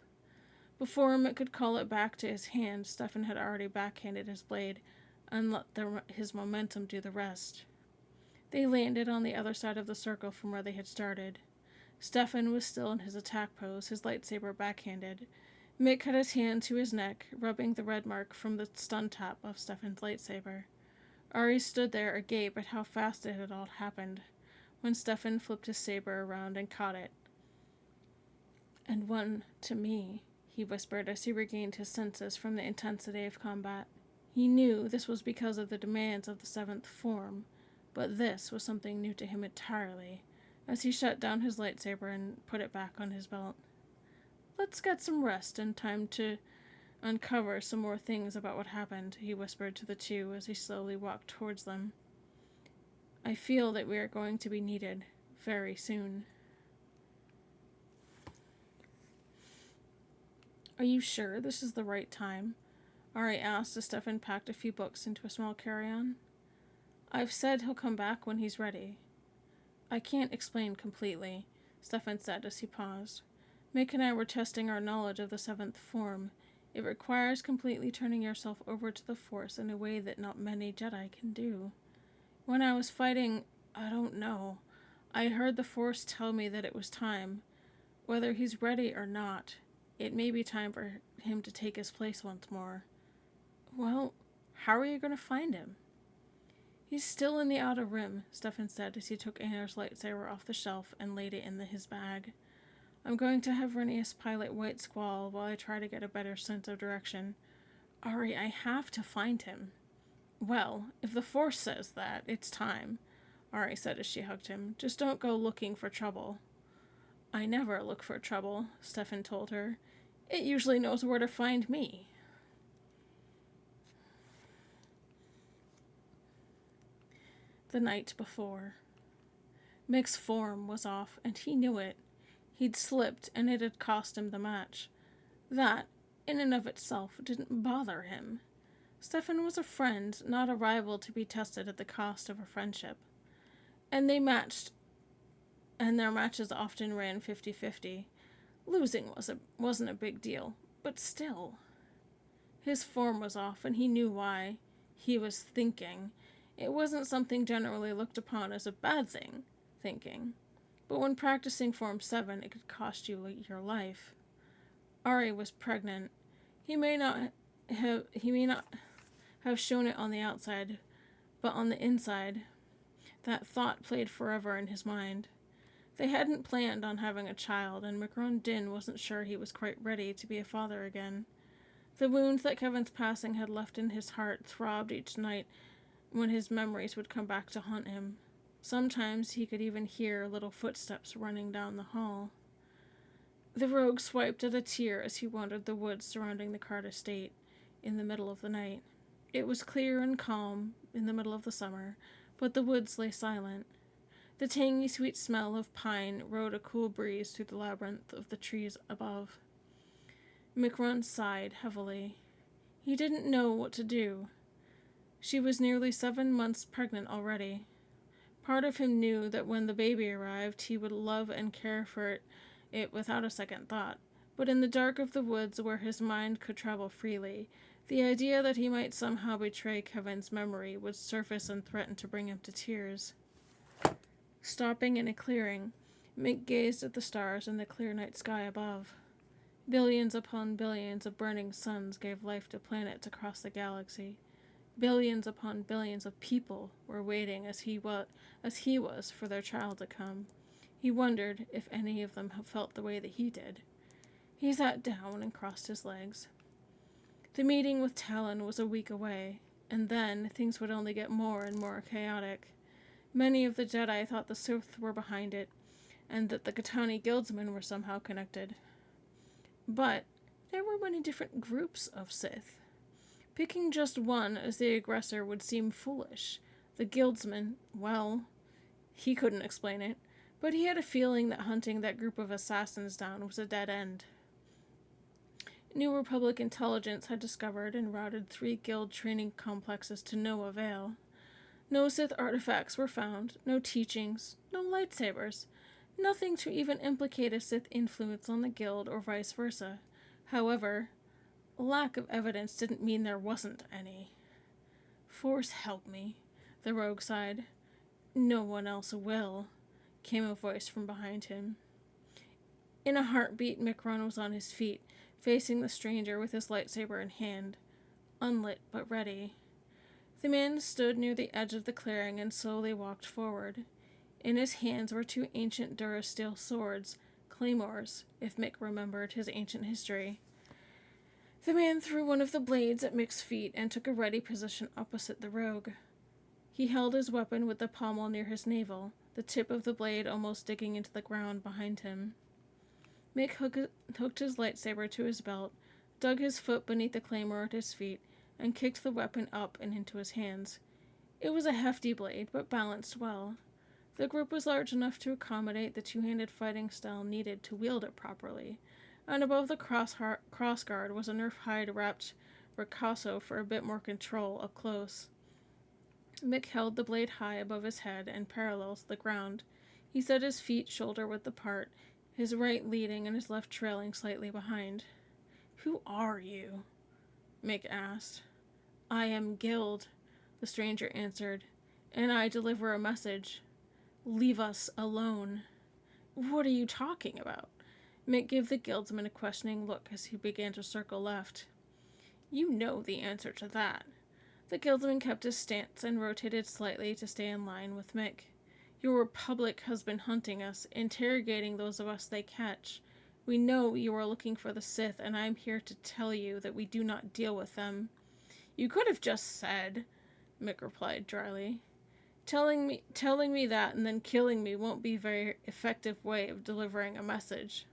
Before Mick could call it back to his hand, Stefan had already backhanded his blade and let his momentum do the rest. They landed on the other side of the circle from where they had started. Stefan was still in his attack pose, his lightsaber backhanded. Mick had his hand to his neck, rubbing the red mark from the stun tap of Stefan's lightsaber. Ari stood there agape at how fast it had all happened, when Stefan flipped his saber around and caught it. "And one to me," he whispered as he regained his senses from the intensity of combat. He knew this was because of the demands of the seventh form, but this was something new to him entirely, as he shut down his lightsaber and put it back on his belt. "Let's get some rest and time to uncover some more things about what happened," he whispered to the two as he slowly walked towards them. "I feel that we are going to be needed very soon." "Are you sure this is the right time?" Ari asked as Stefan packed a few books into a small carry-on. "I've said he'll come back when he's ready." "I can't explain completely," Stefan said as he paused. "Mick and I were testing our knowledge of the seventh form. It requires completely turning yourself over to the Force in a way that not many Jedi can do. When I was fighting, I don't know. I heard the Force tell me that it was time. Whether he's ready or not, it may be time for him to take his place once more." "Well, how are you going to find him?" "He's still in the Outer Rim," Stefan said as he took Einer's lightsaber off the shelf and laid it in his bag. "I'm going to have Renius pilot White Squall while I try to get a better sense of direction. Ari, I have to find him." "Well, if the Force says that, it's time," Ari said as she hugged him. "Just don't go looking for trouble." "I never look for trouble," Stefan told her. "It usually knows where to find me." The night before. Mick's form was off, and he knew it. He'd slipped, and it had cost him the match. That, in and of itself, didn't bother him. Stefan was a friend, not a rival to be tested at the cost of a friendship. And they matched, and their matches often ran 50-50. Losing wasn't a big deal, but still. His form was off, and he knew why. He was thinking. It wasn't something generally looked upon as a bad thing, thinking. But when practicing Form 7, it could cost you your life. Ari was pregnant. He may not have shown it on the outside, but on the inside, that thought played forever in his mind. They hadn't planned on having a child, and Macron Din wasn't sure he was quite ready to be a father again. The wound that Kevin's passing had left in his heart throbbed each night when his memories would come back to haunt him. Sometimes he could even hear little footsteps running down the hall. The rogue swiped at a tear as he wandered the woods surrounding the Card estate in the middle of the night. It was clear and calm, in the middle of the summer, but the woods lay silent. The tangy sweet smell of pine rode a cool breeze through the labyrinth of the trees above. Micron sighed heavily. He didn't know what to do. She was nearly 7 months pregnant already. Part of him knew that when the baby arrived, he would love and care for it without a second thought. But in the dark of the woods where his mind could travel freely, the idea that he might somehow betray Kevin's memory would surface and threaten to bring him to tears. Stopping in a clearing, Mick gazed at the stars in the clear night sky above. Billions upon billions of burning suns gave life to planets across the galaxy. Billions upon billions of people were waiting as he was for their child to come. He wondered if any of them felt the way that he did. He sat down and crossed his legs. The meeting with Talon was a week away, and then things would only get more and more chaotic. Many of the Jedi thought the Sith were behind it, and that the Katani guildsmen were somehow connected. But there were many different groups of Sith. Picking just one as the aggressor would seem foolish. The guildsmen, well, he couldn't explain it, but he had a feeling that hunting that group of assassins down was a dead end. New Republic intelligence had discovered and routed 3 guild training complexes to no avail. No Sith artifacts were found, no teachings, no lightsabers, nothing to even implicate a Sith influence on the guild or vice versa. However, lack of evidence didn't mean there wasn't any. "Force help me," the rogue sighed. "No one else will," came a voice from behind him. In a heartbeat, Micron was on his feet, facing the stranger with his lightsaber in hand, unlit but ready. The man stood near the edge of the clearing and slowly walked forward. In his hands were 2 ancient Durasteel swords, claymores, if Mick remembered his ancient history. The man threw one of the blades at Mick's feet and took a ready position opposite the rogue. He held his weapon with the pommel near his navel, the tip of the blade almost digging into the ground behind him. Mick hooked his lightsaber to his belt, dug his foot beneath the claymore at his feet, and kicked the weapon up and into his hands. It was a hefty blade, but balanced well. The group was large enough to accommodate the 2-handed fighting style needed to wield it properly, and above the crossguard was a nerf hide-wrapped ricasso for a bit more control up close. Mick held the blade high above his head and parallel to the ground. He set his feet shoulder-width apart, his right leading and his left trailing slightly behind. "Who are you?" Mick asked. "I am Guild," the stranger answered, "and I deliver a message. Leave us alone." "What are you talking about?" Mick gave the guildsman a questioning look as he began to circle left. "You know the answer to that." The guildsman kept his stance and rotated slightly to stay in line with Mick. "Your Republic has been hunting us, interrogating those of us they catch. We know you are looking for the Sith, and I am here to tell you that we do not deal with them." "You could have just said," Mick replied dryly. Telling me that and then killing me won't be a very effective way of delivering a message."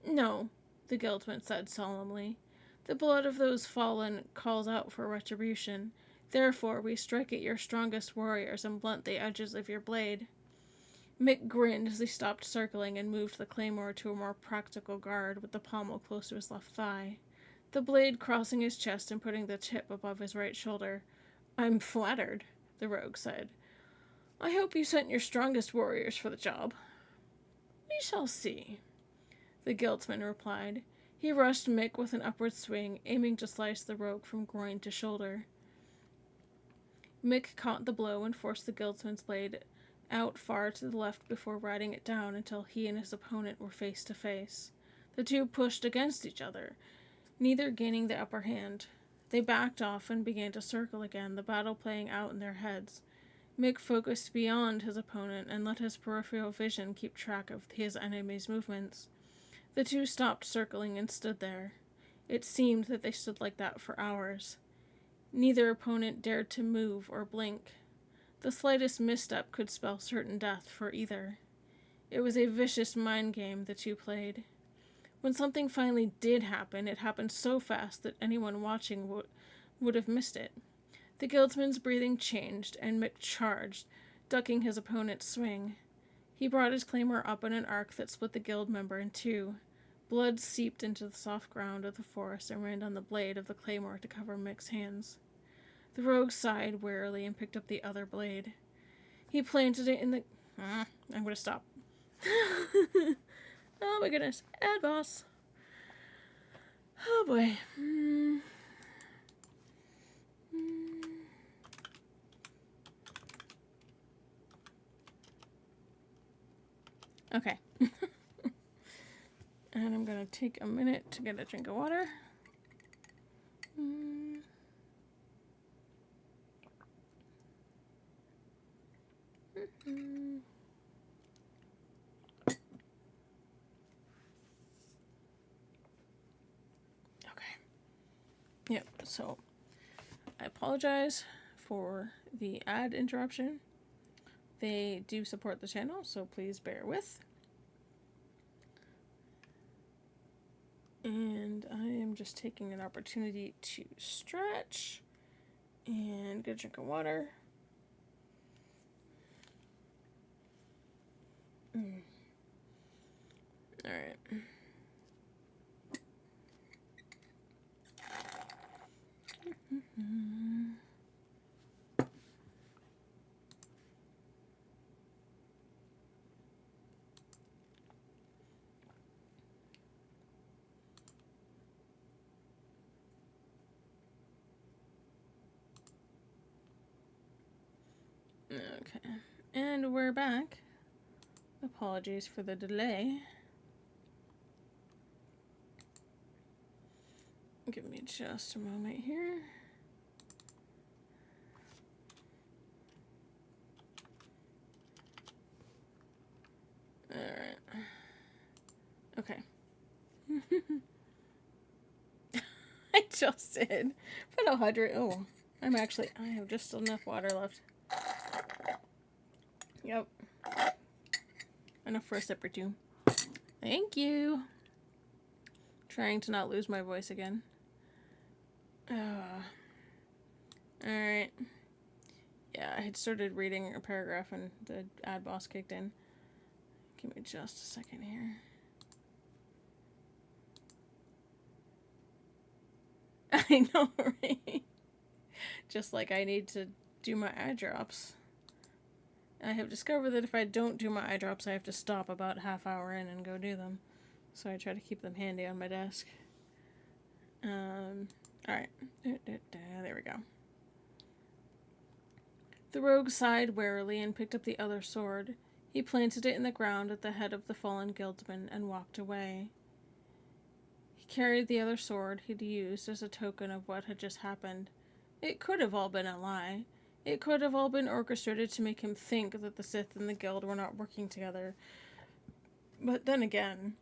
"No," the guildsman said solemnly. "The blood of those fallen calls out for retribution. Therefore, we strike at your strongest warriors and blunt the edges of your blade." Mick grinned as he stopped circling and moved the claymore to a more practical guard with the pommel close to his left thigh, the blade crossing his chest and putting the tip above his right shoulder. "I'm flattered," the rogue said. "I hope you sent your strongest warriors for the job." "We shall see," the guildsman replied. He rushed Mick with an upward swing, aiming to slice the rogue from groin to shoulder. Mick caught the blow and forced the guildsman's blade out far to the left before riding it down until he and his opponent were face to face. The two pushed against each other, neither gaining the upper hand. They backed off and began to circle again, the battle playing out in their heads. Mick focused beyond his opponent and let his peripheral vision keep track of his enemy's movements. The two stopped circling and stood there. It seemed that they stood like that for hours. Neither opponent dared to move or blink. The slightest misstep could spell certain death for either. It was a vicious mind game the two played. When something finally did happen, it happened so fast that anyone watching would have missed it. The guildsman's breathing changed, and Mick charged, ducking his opponent's swing. He brought his claymore up in an arc that split the guild member in two. Blood seeped into the soft ground of the forest and ran down the blade of the claymore to cover Mick's hands. The rogue sighed wearily and picked up the other blade. He planted it in the... I'm gonna stop. Oh my goodness. Ad boss. Oh boy. Okay. And I'm gonna take a minute to get a drink of water. Okay. Yep, so I apologize for the ad interruption. They do support the channel, so please bear with. And I am just taking an opportunity to stretch and get a drink of water. Alright. Okay, and we're back. Apologies for the delay. Give me just a moment here. Alright. Okay. I just did. Put 100. Oh, I have just enough water left. Yep. Enough for a sip or two. Thank you. Trying to not lose my voice again. Alright. Yeah, I had started reading a paragraph and the ad boss kicked in. Give me just a second here. I know, right? Just like I need to do my eye drops. I have discovered that if I don't do my eye drops, I have to stop about half hour in and go do them. So I try to keep them handy on my desk. Alright. There we go. The rogue sighed wearily and picked up the other sword. He planted it in the ground at the head of the fallen guildsman and walked away. He carried the other sword he'd used as a token of what had just happened. It could have all been a lie. It could have all been orchestrated to make him think that the Sith and the guild were not working together. But then again,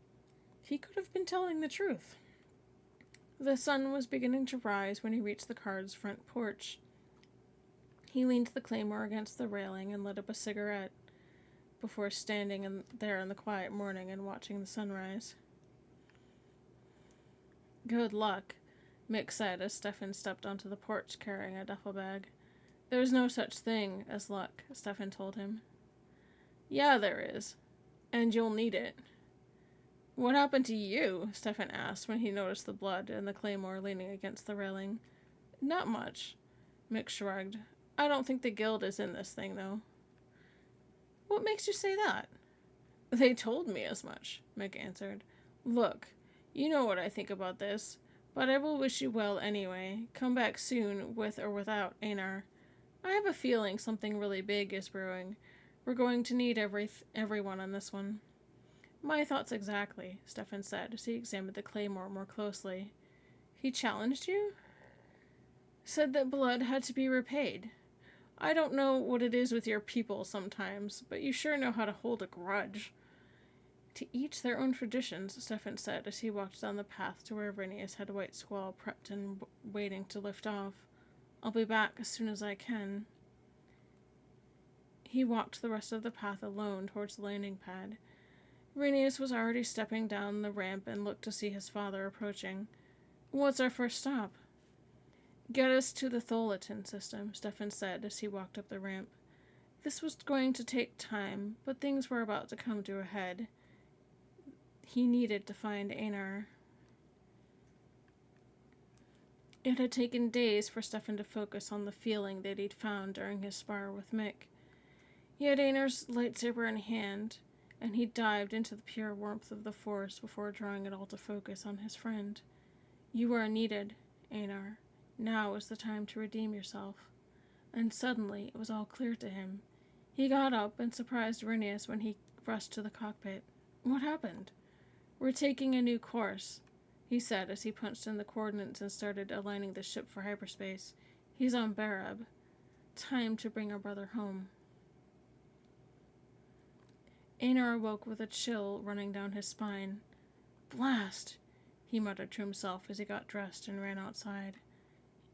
he could have been telling the truth. The sun was beginning to rise when he reached the card's front porch. He leaned the claymore against the railing and lit up a cigarette before standing there in the quiet morning and watching the sunrise. Good luck, Mick said as Stefan stepped onto the porch carrying a duffel bag. There's no such thing as luck, Stefan told him. Yeah, there is. And you'll need it. What happened to you? Stefan asked when he noticed the blood and the claymore leaning against the railing. Not much, Mick shrugged. I don't think the guild is in this thing, though. What makes you say that? They told me as much, Mick answered. Look, you know what I think about this, but I will wish you well anyway. Come back soon, with or without Einar. I have a feeling something really big is brewing. We're going to need everyone on this one. My thoughts exactly, Stefan said as he examined the claymore more closely. He challenged you? Said that blood had to be repaid. I don't know what it is with your people sometimes, but you sure know how to hold a grudge. To each their own traditions, Stefan said as he walked down the path to where Rinius had White Squall prepped and waiting to lift off. I'll be back as soon as I can. He walked the rest of the path alone towards the landing pad. Rinius was already stepping down the ramp and looked to see his father approaching. What's our first stop? Get us to the Tholatin system, Stefan said as he walked up the ramp. This was going to take time, but things were about to come to a head. He needed to find Einar. It had taken days for Stefan to focus on the feeling that he'd found during his spar with Mick. He had Einar's lightsaber in hand, and he dived into the pure warmth of the Force before drawing it all to focus on his friend. You are needed, Einar. Now is the time to redeem yourself. And suddenly it was all clear to him. He got up and surprised Rinius when he rushed to the cockpit. What happened? We're taking a new course, he said as he punched in the coordinates and started aligning the ship for hyperspace. He's on Barab. Time to bring our brother home. Einar awoke with a chill running down his spine. Blast! He muttered to himself as he got dressed and ran outside.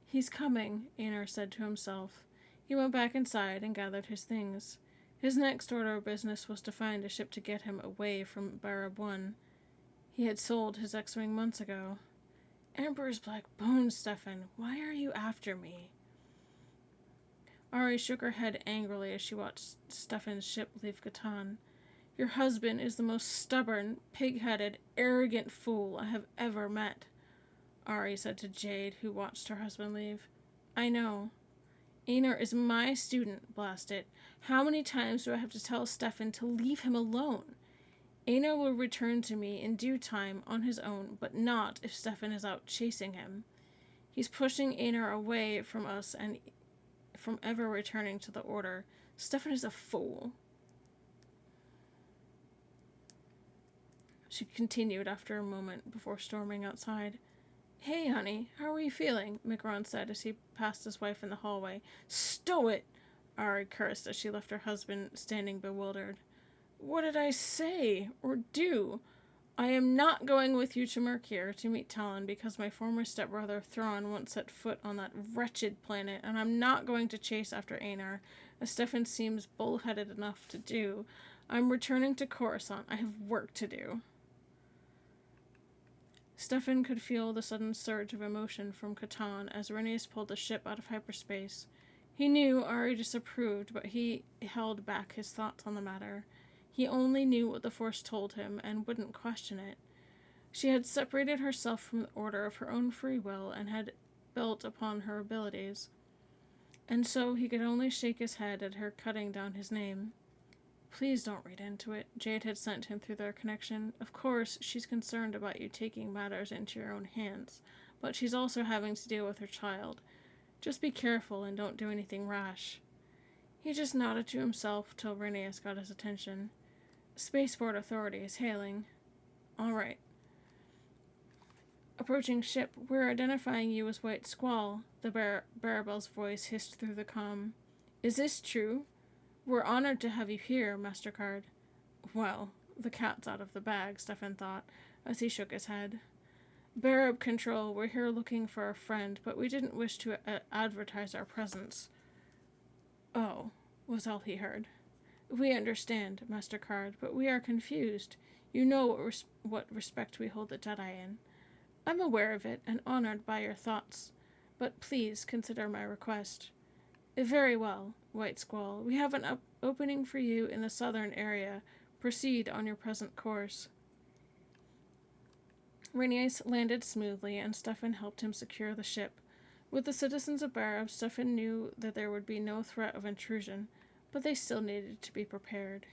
He's coming, Einar said to himself. He went back inside and gathered his things. His next order of business was to find a ship to get him away from Barab 1. He had sold his X-Wing months ago. Emperor's black bones, Stefan. Why are you after me? Ari shook her head angrily as she watched Stefan's ship leave Catan. Your husband is the most stubborn, pig-headed, arrogant fool I have ever met, Ari said to Jade, who watched her husband leave. I know. Einar is my student, blast it. How many times do I have to tell Stefan to leave him alone? Einar will return to me in due time on his own, but not if Stefan is out chasing him. He's pushing Einar away from us and from ever returning to the Order. Stefan is a fool. She continued after a moment before storming outside. Hey, honey, how are you feeling? Mikron said as he passed his wife in the hallway. Stow it! Ari cursed as she left her husband standing bewildered. What did I say or do? I am not going with you to Mercure to meet Talon because my former stepbrother Thrawn once set foot on that wretched planet, and I'm not going to chase after Einar, as Stefan seems bullheaded enough to do. I'm returning to Coruscant. I have work to do. Stefan could feel the sudden surge of emotion from Catan as Rinius pulled the ship out of hyperspace. He knew Ari disapproved, but he held back his thoughts on the matter. He only knew what the Force told him and wouldn't question it. She had separated herself from the Order of her own free will and had built upon her abilities. And so he could only shake his head at her cutting down his name. Please don't read into it, Jade had sent him through their connection. Of course, she's concerned about you taking matters into your own hands, but she's also having to deal with her child. Just be careful and don't do anything rash. He just nodded to himself till Rinius got his attention. Spaceport Authority is hailing. All right. Approaching ship, we're identifying you as White Squall, the Barabel's voice hissed through the comm. Is this true? We're honored to have you here, Mastercard. Well, the cat's out of the bag, Stefan thought, as he shook his head. Barab Control, we're here looking for a friend, but we didn't wish to advertise our presence. Oh, was all he heard. We understand, Mastercard, but we are confused. You know what respect we hold the Jedi in. I'm aware of it and honored by your thoughts, but please consider my request. Very well, White Squall. We have an opening for you in the southern area. Proceed on your present course. Rinius landed smoothly, and Stefan helped him secure the ship. With the citizens of Barab, Stefan knew that there would be no threat of intrusion, but they still needed to be prepared.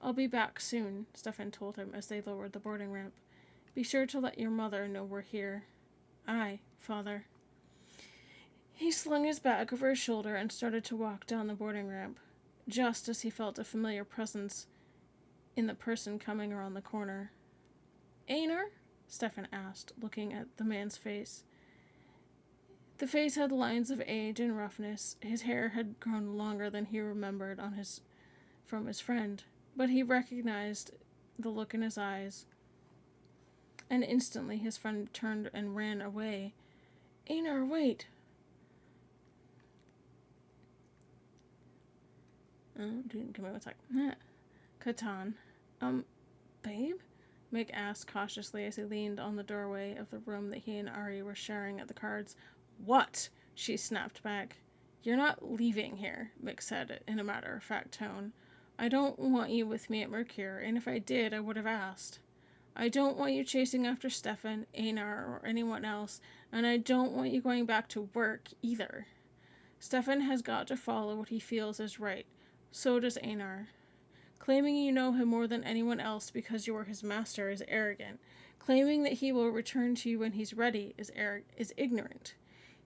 I'll be back soon, Stefan told him as they lowered the boarding ramp. Be sure to let your mother know we're here. Aye, Father. He slung his bag over his shoulder and started to walk down the boarding ramp, just as he felt a familiar presence in the person coming around the corner. Einar? Stefan asked, looking at the man's face. The face had lines of age and roughness. His hair had grown longer than he remembered from his friend, but he recognized the look in his eyes, and instantly his friend turned and ran away. Einar, wait! Give me one sec. Catan. Babe? Mick asked cautiously as he leaned on the doorway of the room that he and Ari were sharing at the cards. What? She snapped back. You're not leaving here, Mick said in a matter-of-fact tone. I don't want you with me at Mercure, and if I did, I would have asked. I don't want you chasing after Stefan, Einar, or anyone else, and I don't want you going back to work, either. Stefan has got to follow what he feels is right. So does Einar. Claiming you know him more than anyone else because you are his master is arrogant. Claiming that he will return to you when he's ready is ignorant.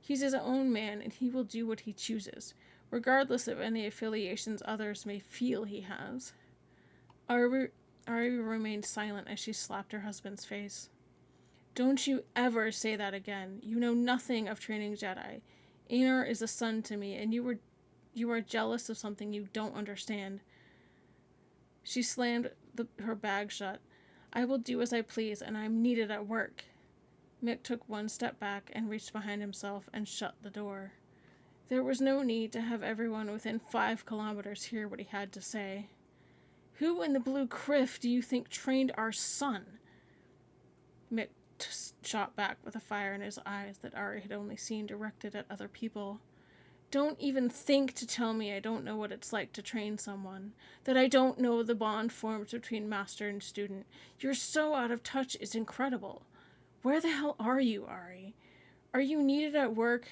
He's his own man, and he will do what he chooses, regardless of any affiliations others may feel he has. Ari remained silent as she slapped her husband's face. Don't you ever say that again. You know nothing of training Jedi. Einar is a son to me, and you are jealous of something you don't understand. She slammed her bag shut. I will do as I please, and I am needed at work. Mick took one step back and reached behind himself and shut the door. There was no need to have everyone within 5 kilometers hear what he had to say. Who in the Blue Criff do you think trained our son? Mick shot back with a fire in his eyes that Ari had only seen directed at other people. Don't even think to tell me I don't know what it's like to train someone, that I don't know the bond formed between master and student. You're so out of touch, it's incredible. Where the hell are you, Ari? Are you needed at work?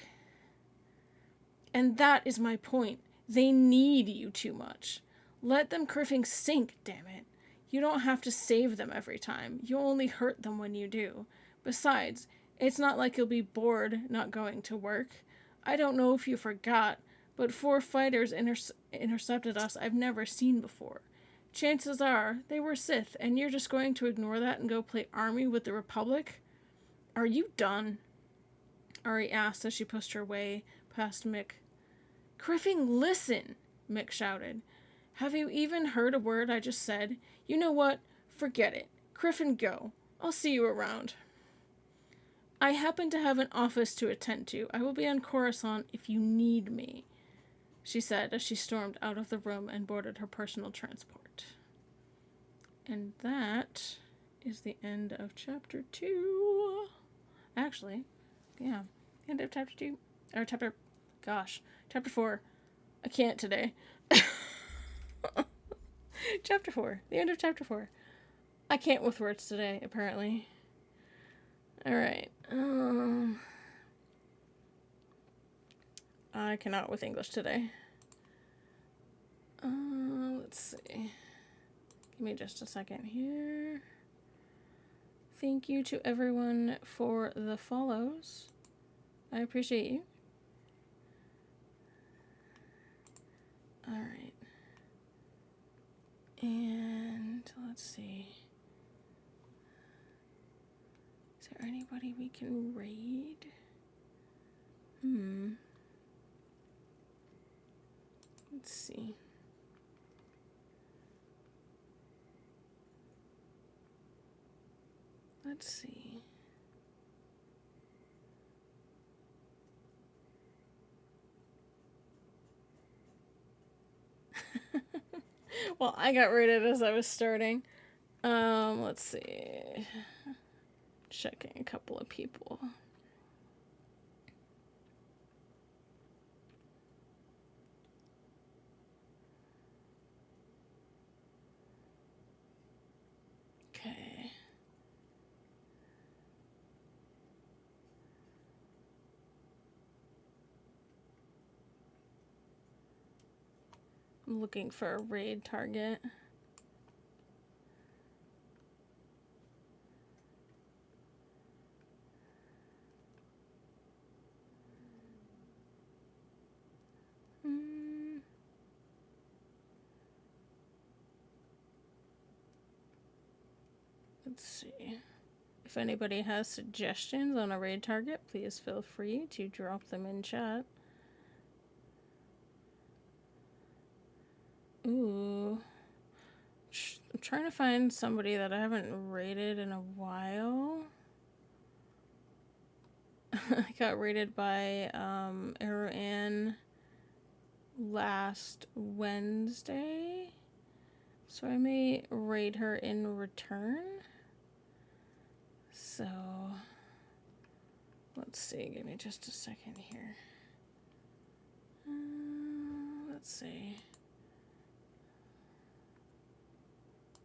And that is my point. They need you too much. Let them criffing sink, damn it. You don't have to save them every time. You'll only hurt them when you do. Besides, it's not like you'll be bored not going to work. I don't know if you forgot, but 4 fighters intercepted us I've never seen before. Chances are they were Sith, and you're just going to ignore that and go play army with the Republic? Are you done? Ari asked as she pushed her way past Mick. Criffing, listen, Mick shouted. Have you even heard a word I just said? You know what? Forget it. Criffin, go. I'll see you around. I happen to have an office to attend to. I will be on Coruscant if you need me, she said as she stormed out of the room and boarded her personal transport. And that is the end of chapter 2. Actually, yeah, end of chapter 2. Or chapter 4. I can't today. Chapter 4. The end of chapter 4. I can't with words today, apparently. Alright. I cannot with English today. Let's see. Give me just a second here. Thank you to everyone for the follows. I appreciate you. Alright. And let's see. Is there anybody we can raid? Let's see. Let's see. Well, I got raided as I was starting. Let's see. Checking a couple of people. Okay. I'm looking for a raid target. Let's see. If anybody has suggestions on a raid target, please feel free to drop them in chat. Ooh. I'm trying to find somebody that I haven't raided in a while. I got raided by Arrow Ann last Wednesday. So I may raid her in return. So Let's see, give me just a second here. Let's see.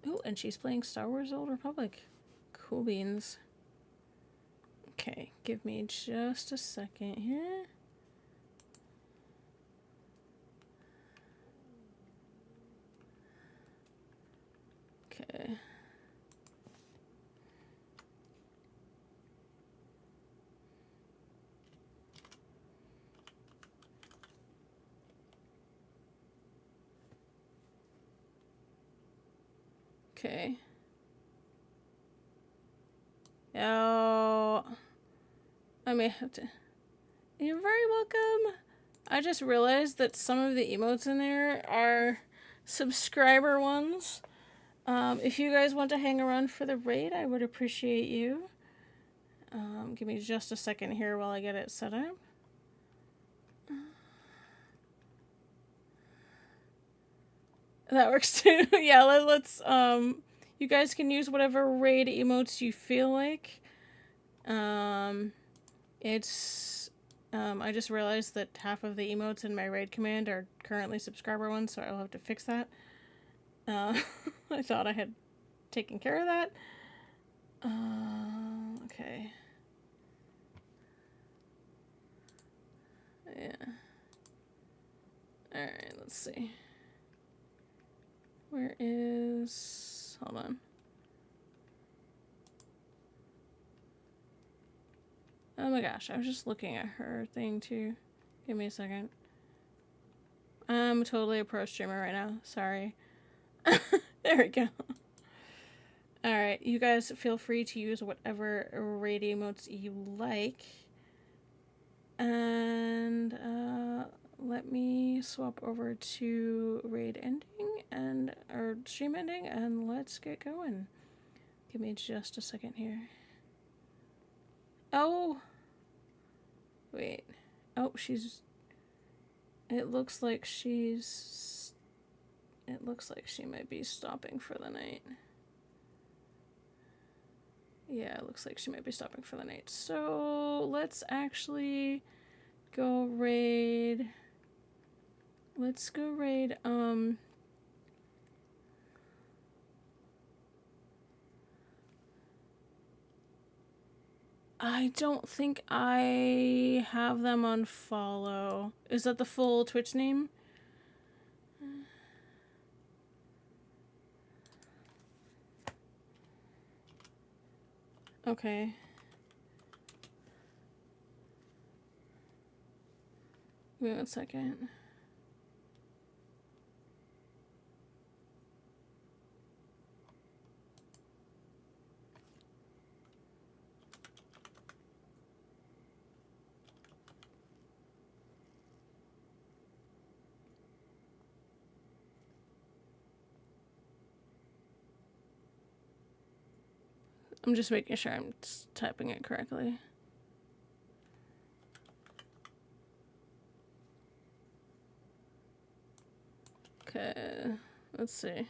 Oh, and she's playing Star Wars Old Republic. Cool beans. Okay, give me just a second here. Okay. Okay. Oh, I may have to. You're very welcome. I just realized that some of the emotes in there are subscriber ones. If you guys want to hang around for the raid, I would appreciate you. Give me just a second here while I get it set up. That works too. Yeah, let's, you guys can use whatever raid emotes you feel like. I just realized that half of the emotes in my raid command are currently subscriber ones, so I'll have to fix that. I thought I had taken care of that. Okay. Yeah. Alright, let's see. Where is... Hold on. Oh my gosh, I was just looking at her thing too. Give me a second. I'm totally a pro streamer right now. Sorry. There we go. Alright, you guys feel free to use whatever raid emotes you like. And let me swap over to raid ending or stream ending, and let's get going. Give me just a second here. Oh! Wait. Oh, she's... It looks like she's... It looks like she might be stopping for the night. Yeah, it looks like she might be stopping for the night. So, let's actually go raid... Let's go raid, I don't think I have them on follow. Is that the full Twitch name? Okay. Wait 1 second. I'm just making sure I'm typing it correctly. Okay, let's see.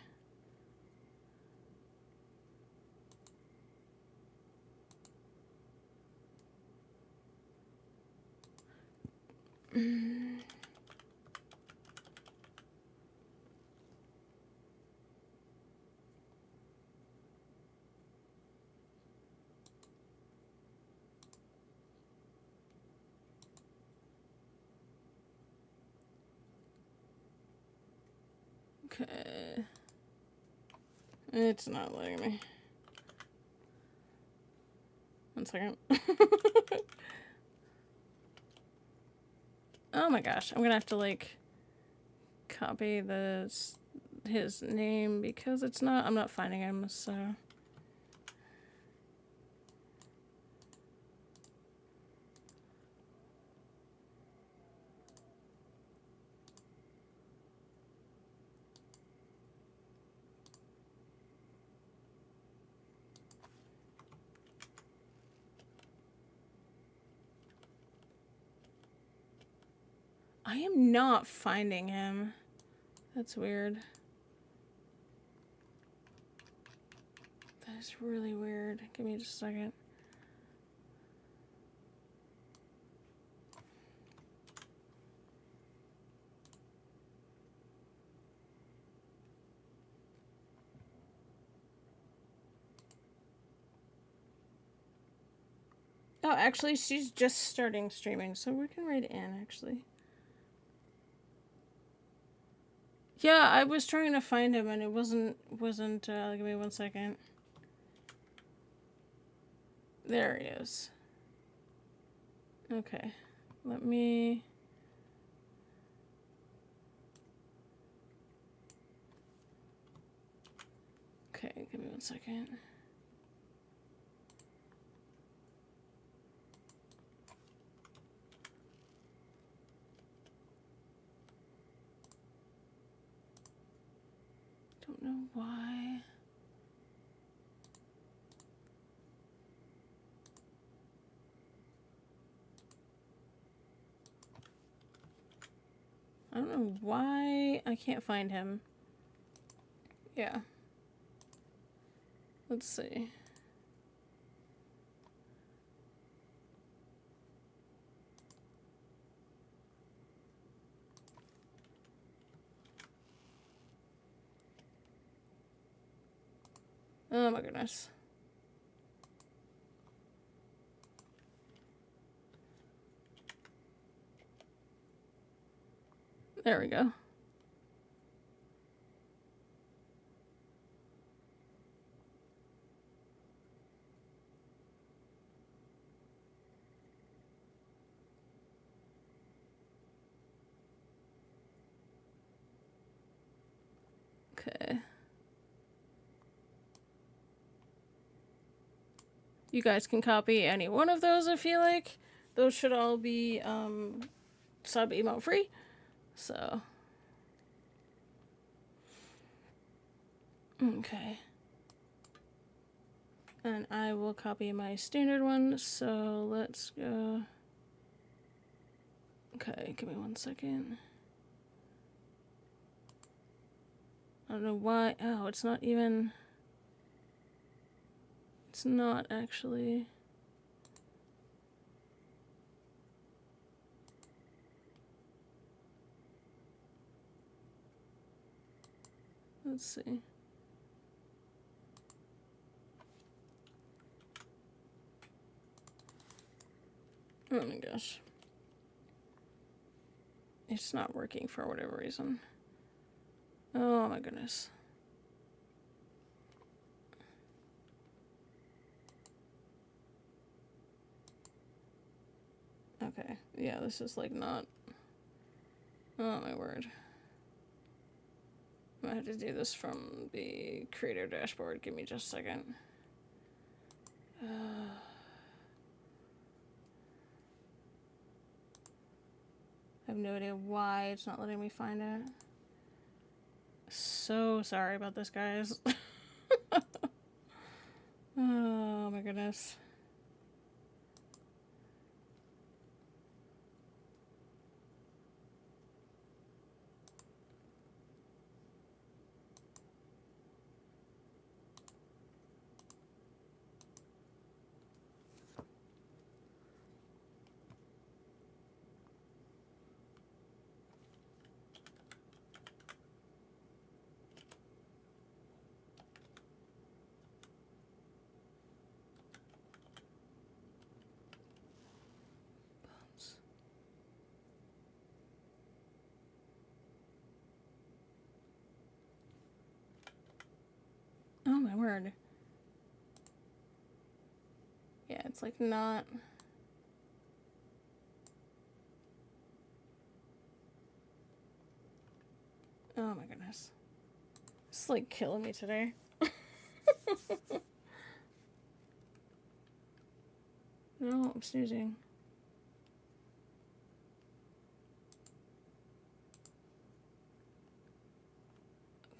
Okay. It's not letting me. 1 second. Oh my gosh, I'm gonna have to like copy his name because I'm not finding him, so. I am not finding him. That's weird. That is really weird. Give me just a second. Oh, actually, she's just starting streaming, so we can raid in, actually. Yeah, I was trying to find him, and it wasn't, give me 1 second. There he is. Okay. Let me... Okay, give me 1 second. Don't know why. I don't know why I can't find him. Yeah. Let's see. Oh my goodness. There we go. Okay. You guys can copy any one of those if you like. Those should all be sub emote free. So. Okay. And I will copy my standard one, so let's go. Okay, give me 1 second. I don't know why. Oh, it's not even. It's not actually. Let's see. Oh my gosh. It's not working for whatever reason. Oh my goodness. Okay. Yeah, this is like not. Oh my word. I might have to do this from the creator dashboard. Give me just a second. I have no idea why it's not letting me find it. So sorry about this, guys. Oh my goodness. Oh my word. Yeah, it's like not. Oh my goodness. It's like killing me today. No, I'm snoozing.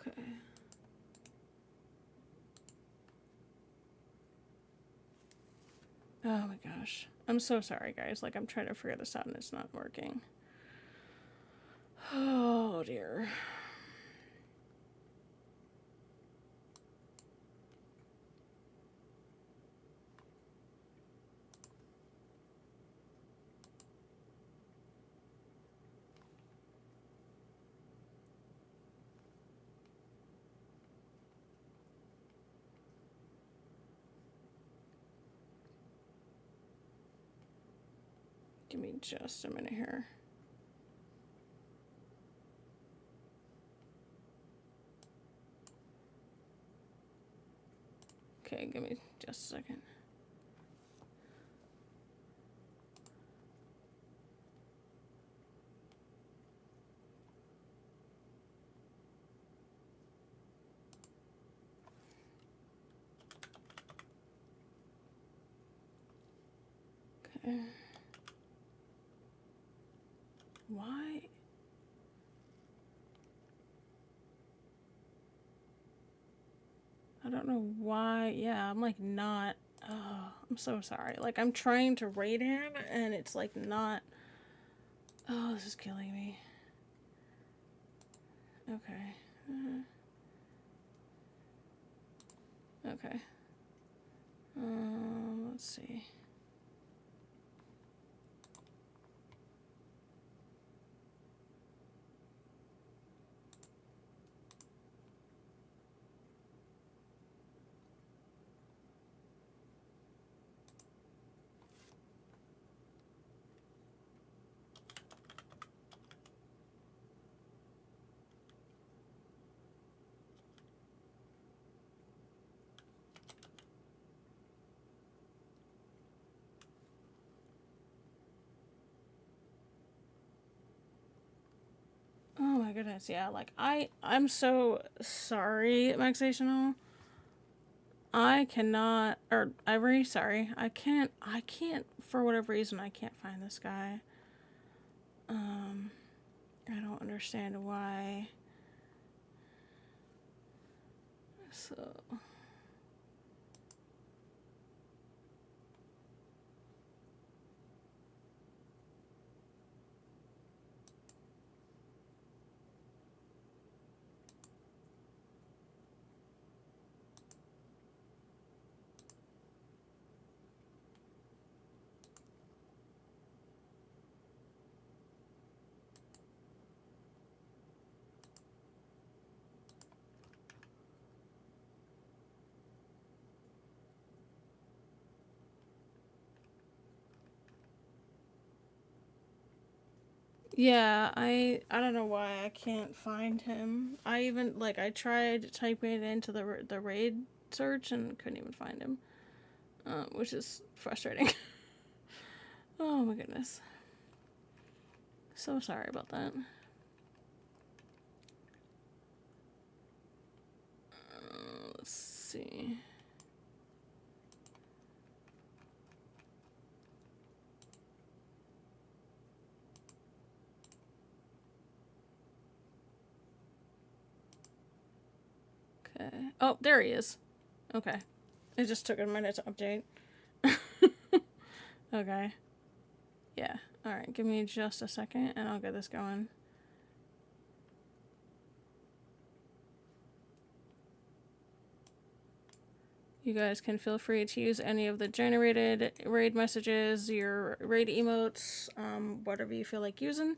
Okay. Oh my gosh. I'm so sorry, guys. Like, I'm trying to figure this out and it's not working. Oh dear. Give me just a minute here. Okay, give me just a second. Okay. Why? I don't know why. Yeah, I'm like not. Oh, I'm so sorry. Like, I'm trying to rate him, and it's like not. Oh, this is killing me. Okay. Okay. Let's see. Oh my goodness, yeah, like I'm so sorry, Maxational. I cannot, or Ivory, sorry. I can't, for whatever reason, I can't find this guy. I don't understand why. So. Yeah, I don't know why I can't find him. I even like I tried typing it into the raid search and couldn't even find him, which is frustrating. Oh my goodness. So sorry about that. Let's see. Okay. Oh, there he is. Okay. It just took a minute to update. Okay. Yeah. Alright, give me just a second and I'll get this going. You guys can feel free to use any of the generated raid messages, your raid emotes, whatever you feel like using.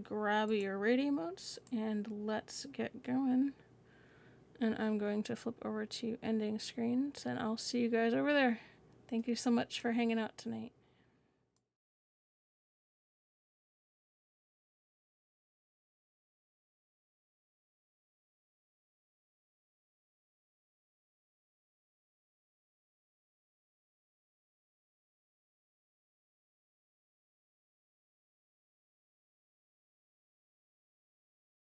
Grab your raid emotes and let's get going. And I'm going to flip over to ending screens and I'll see you guys over there. Thank you so much for hanging out tonight.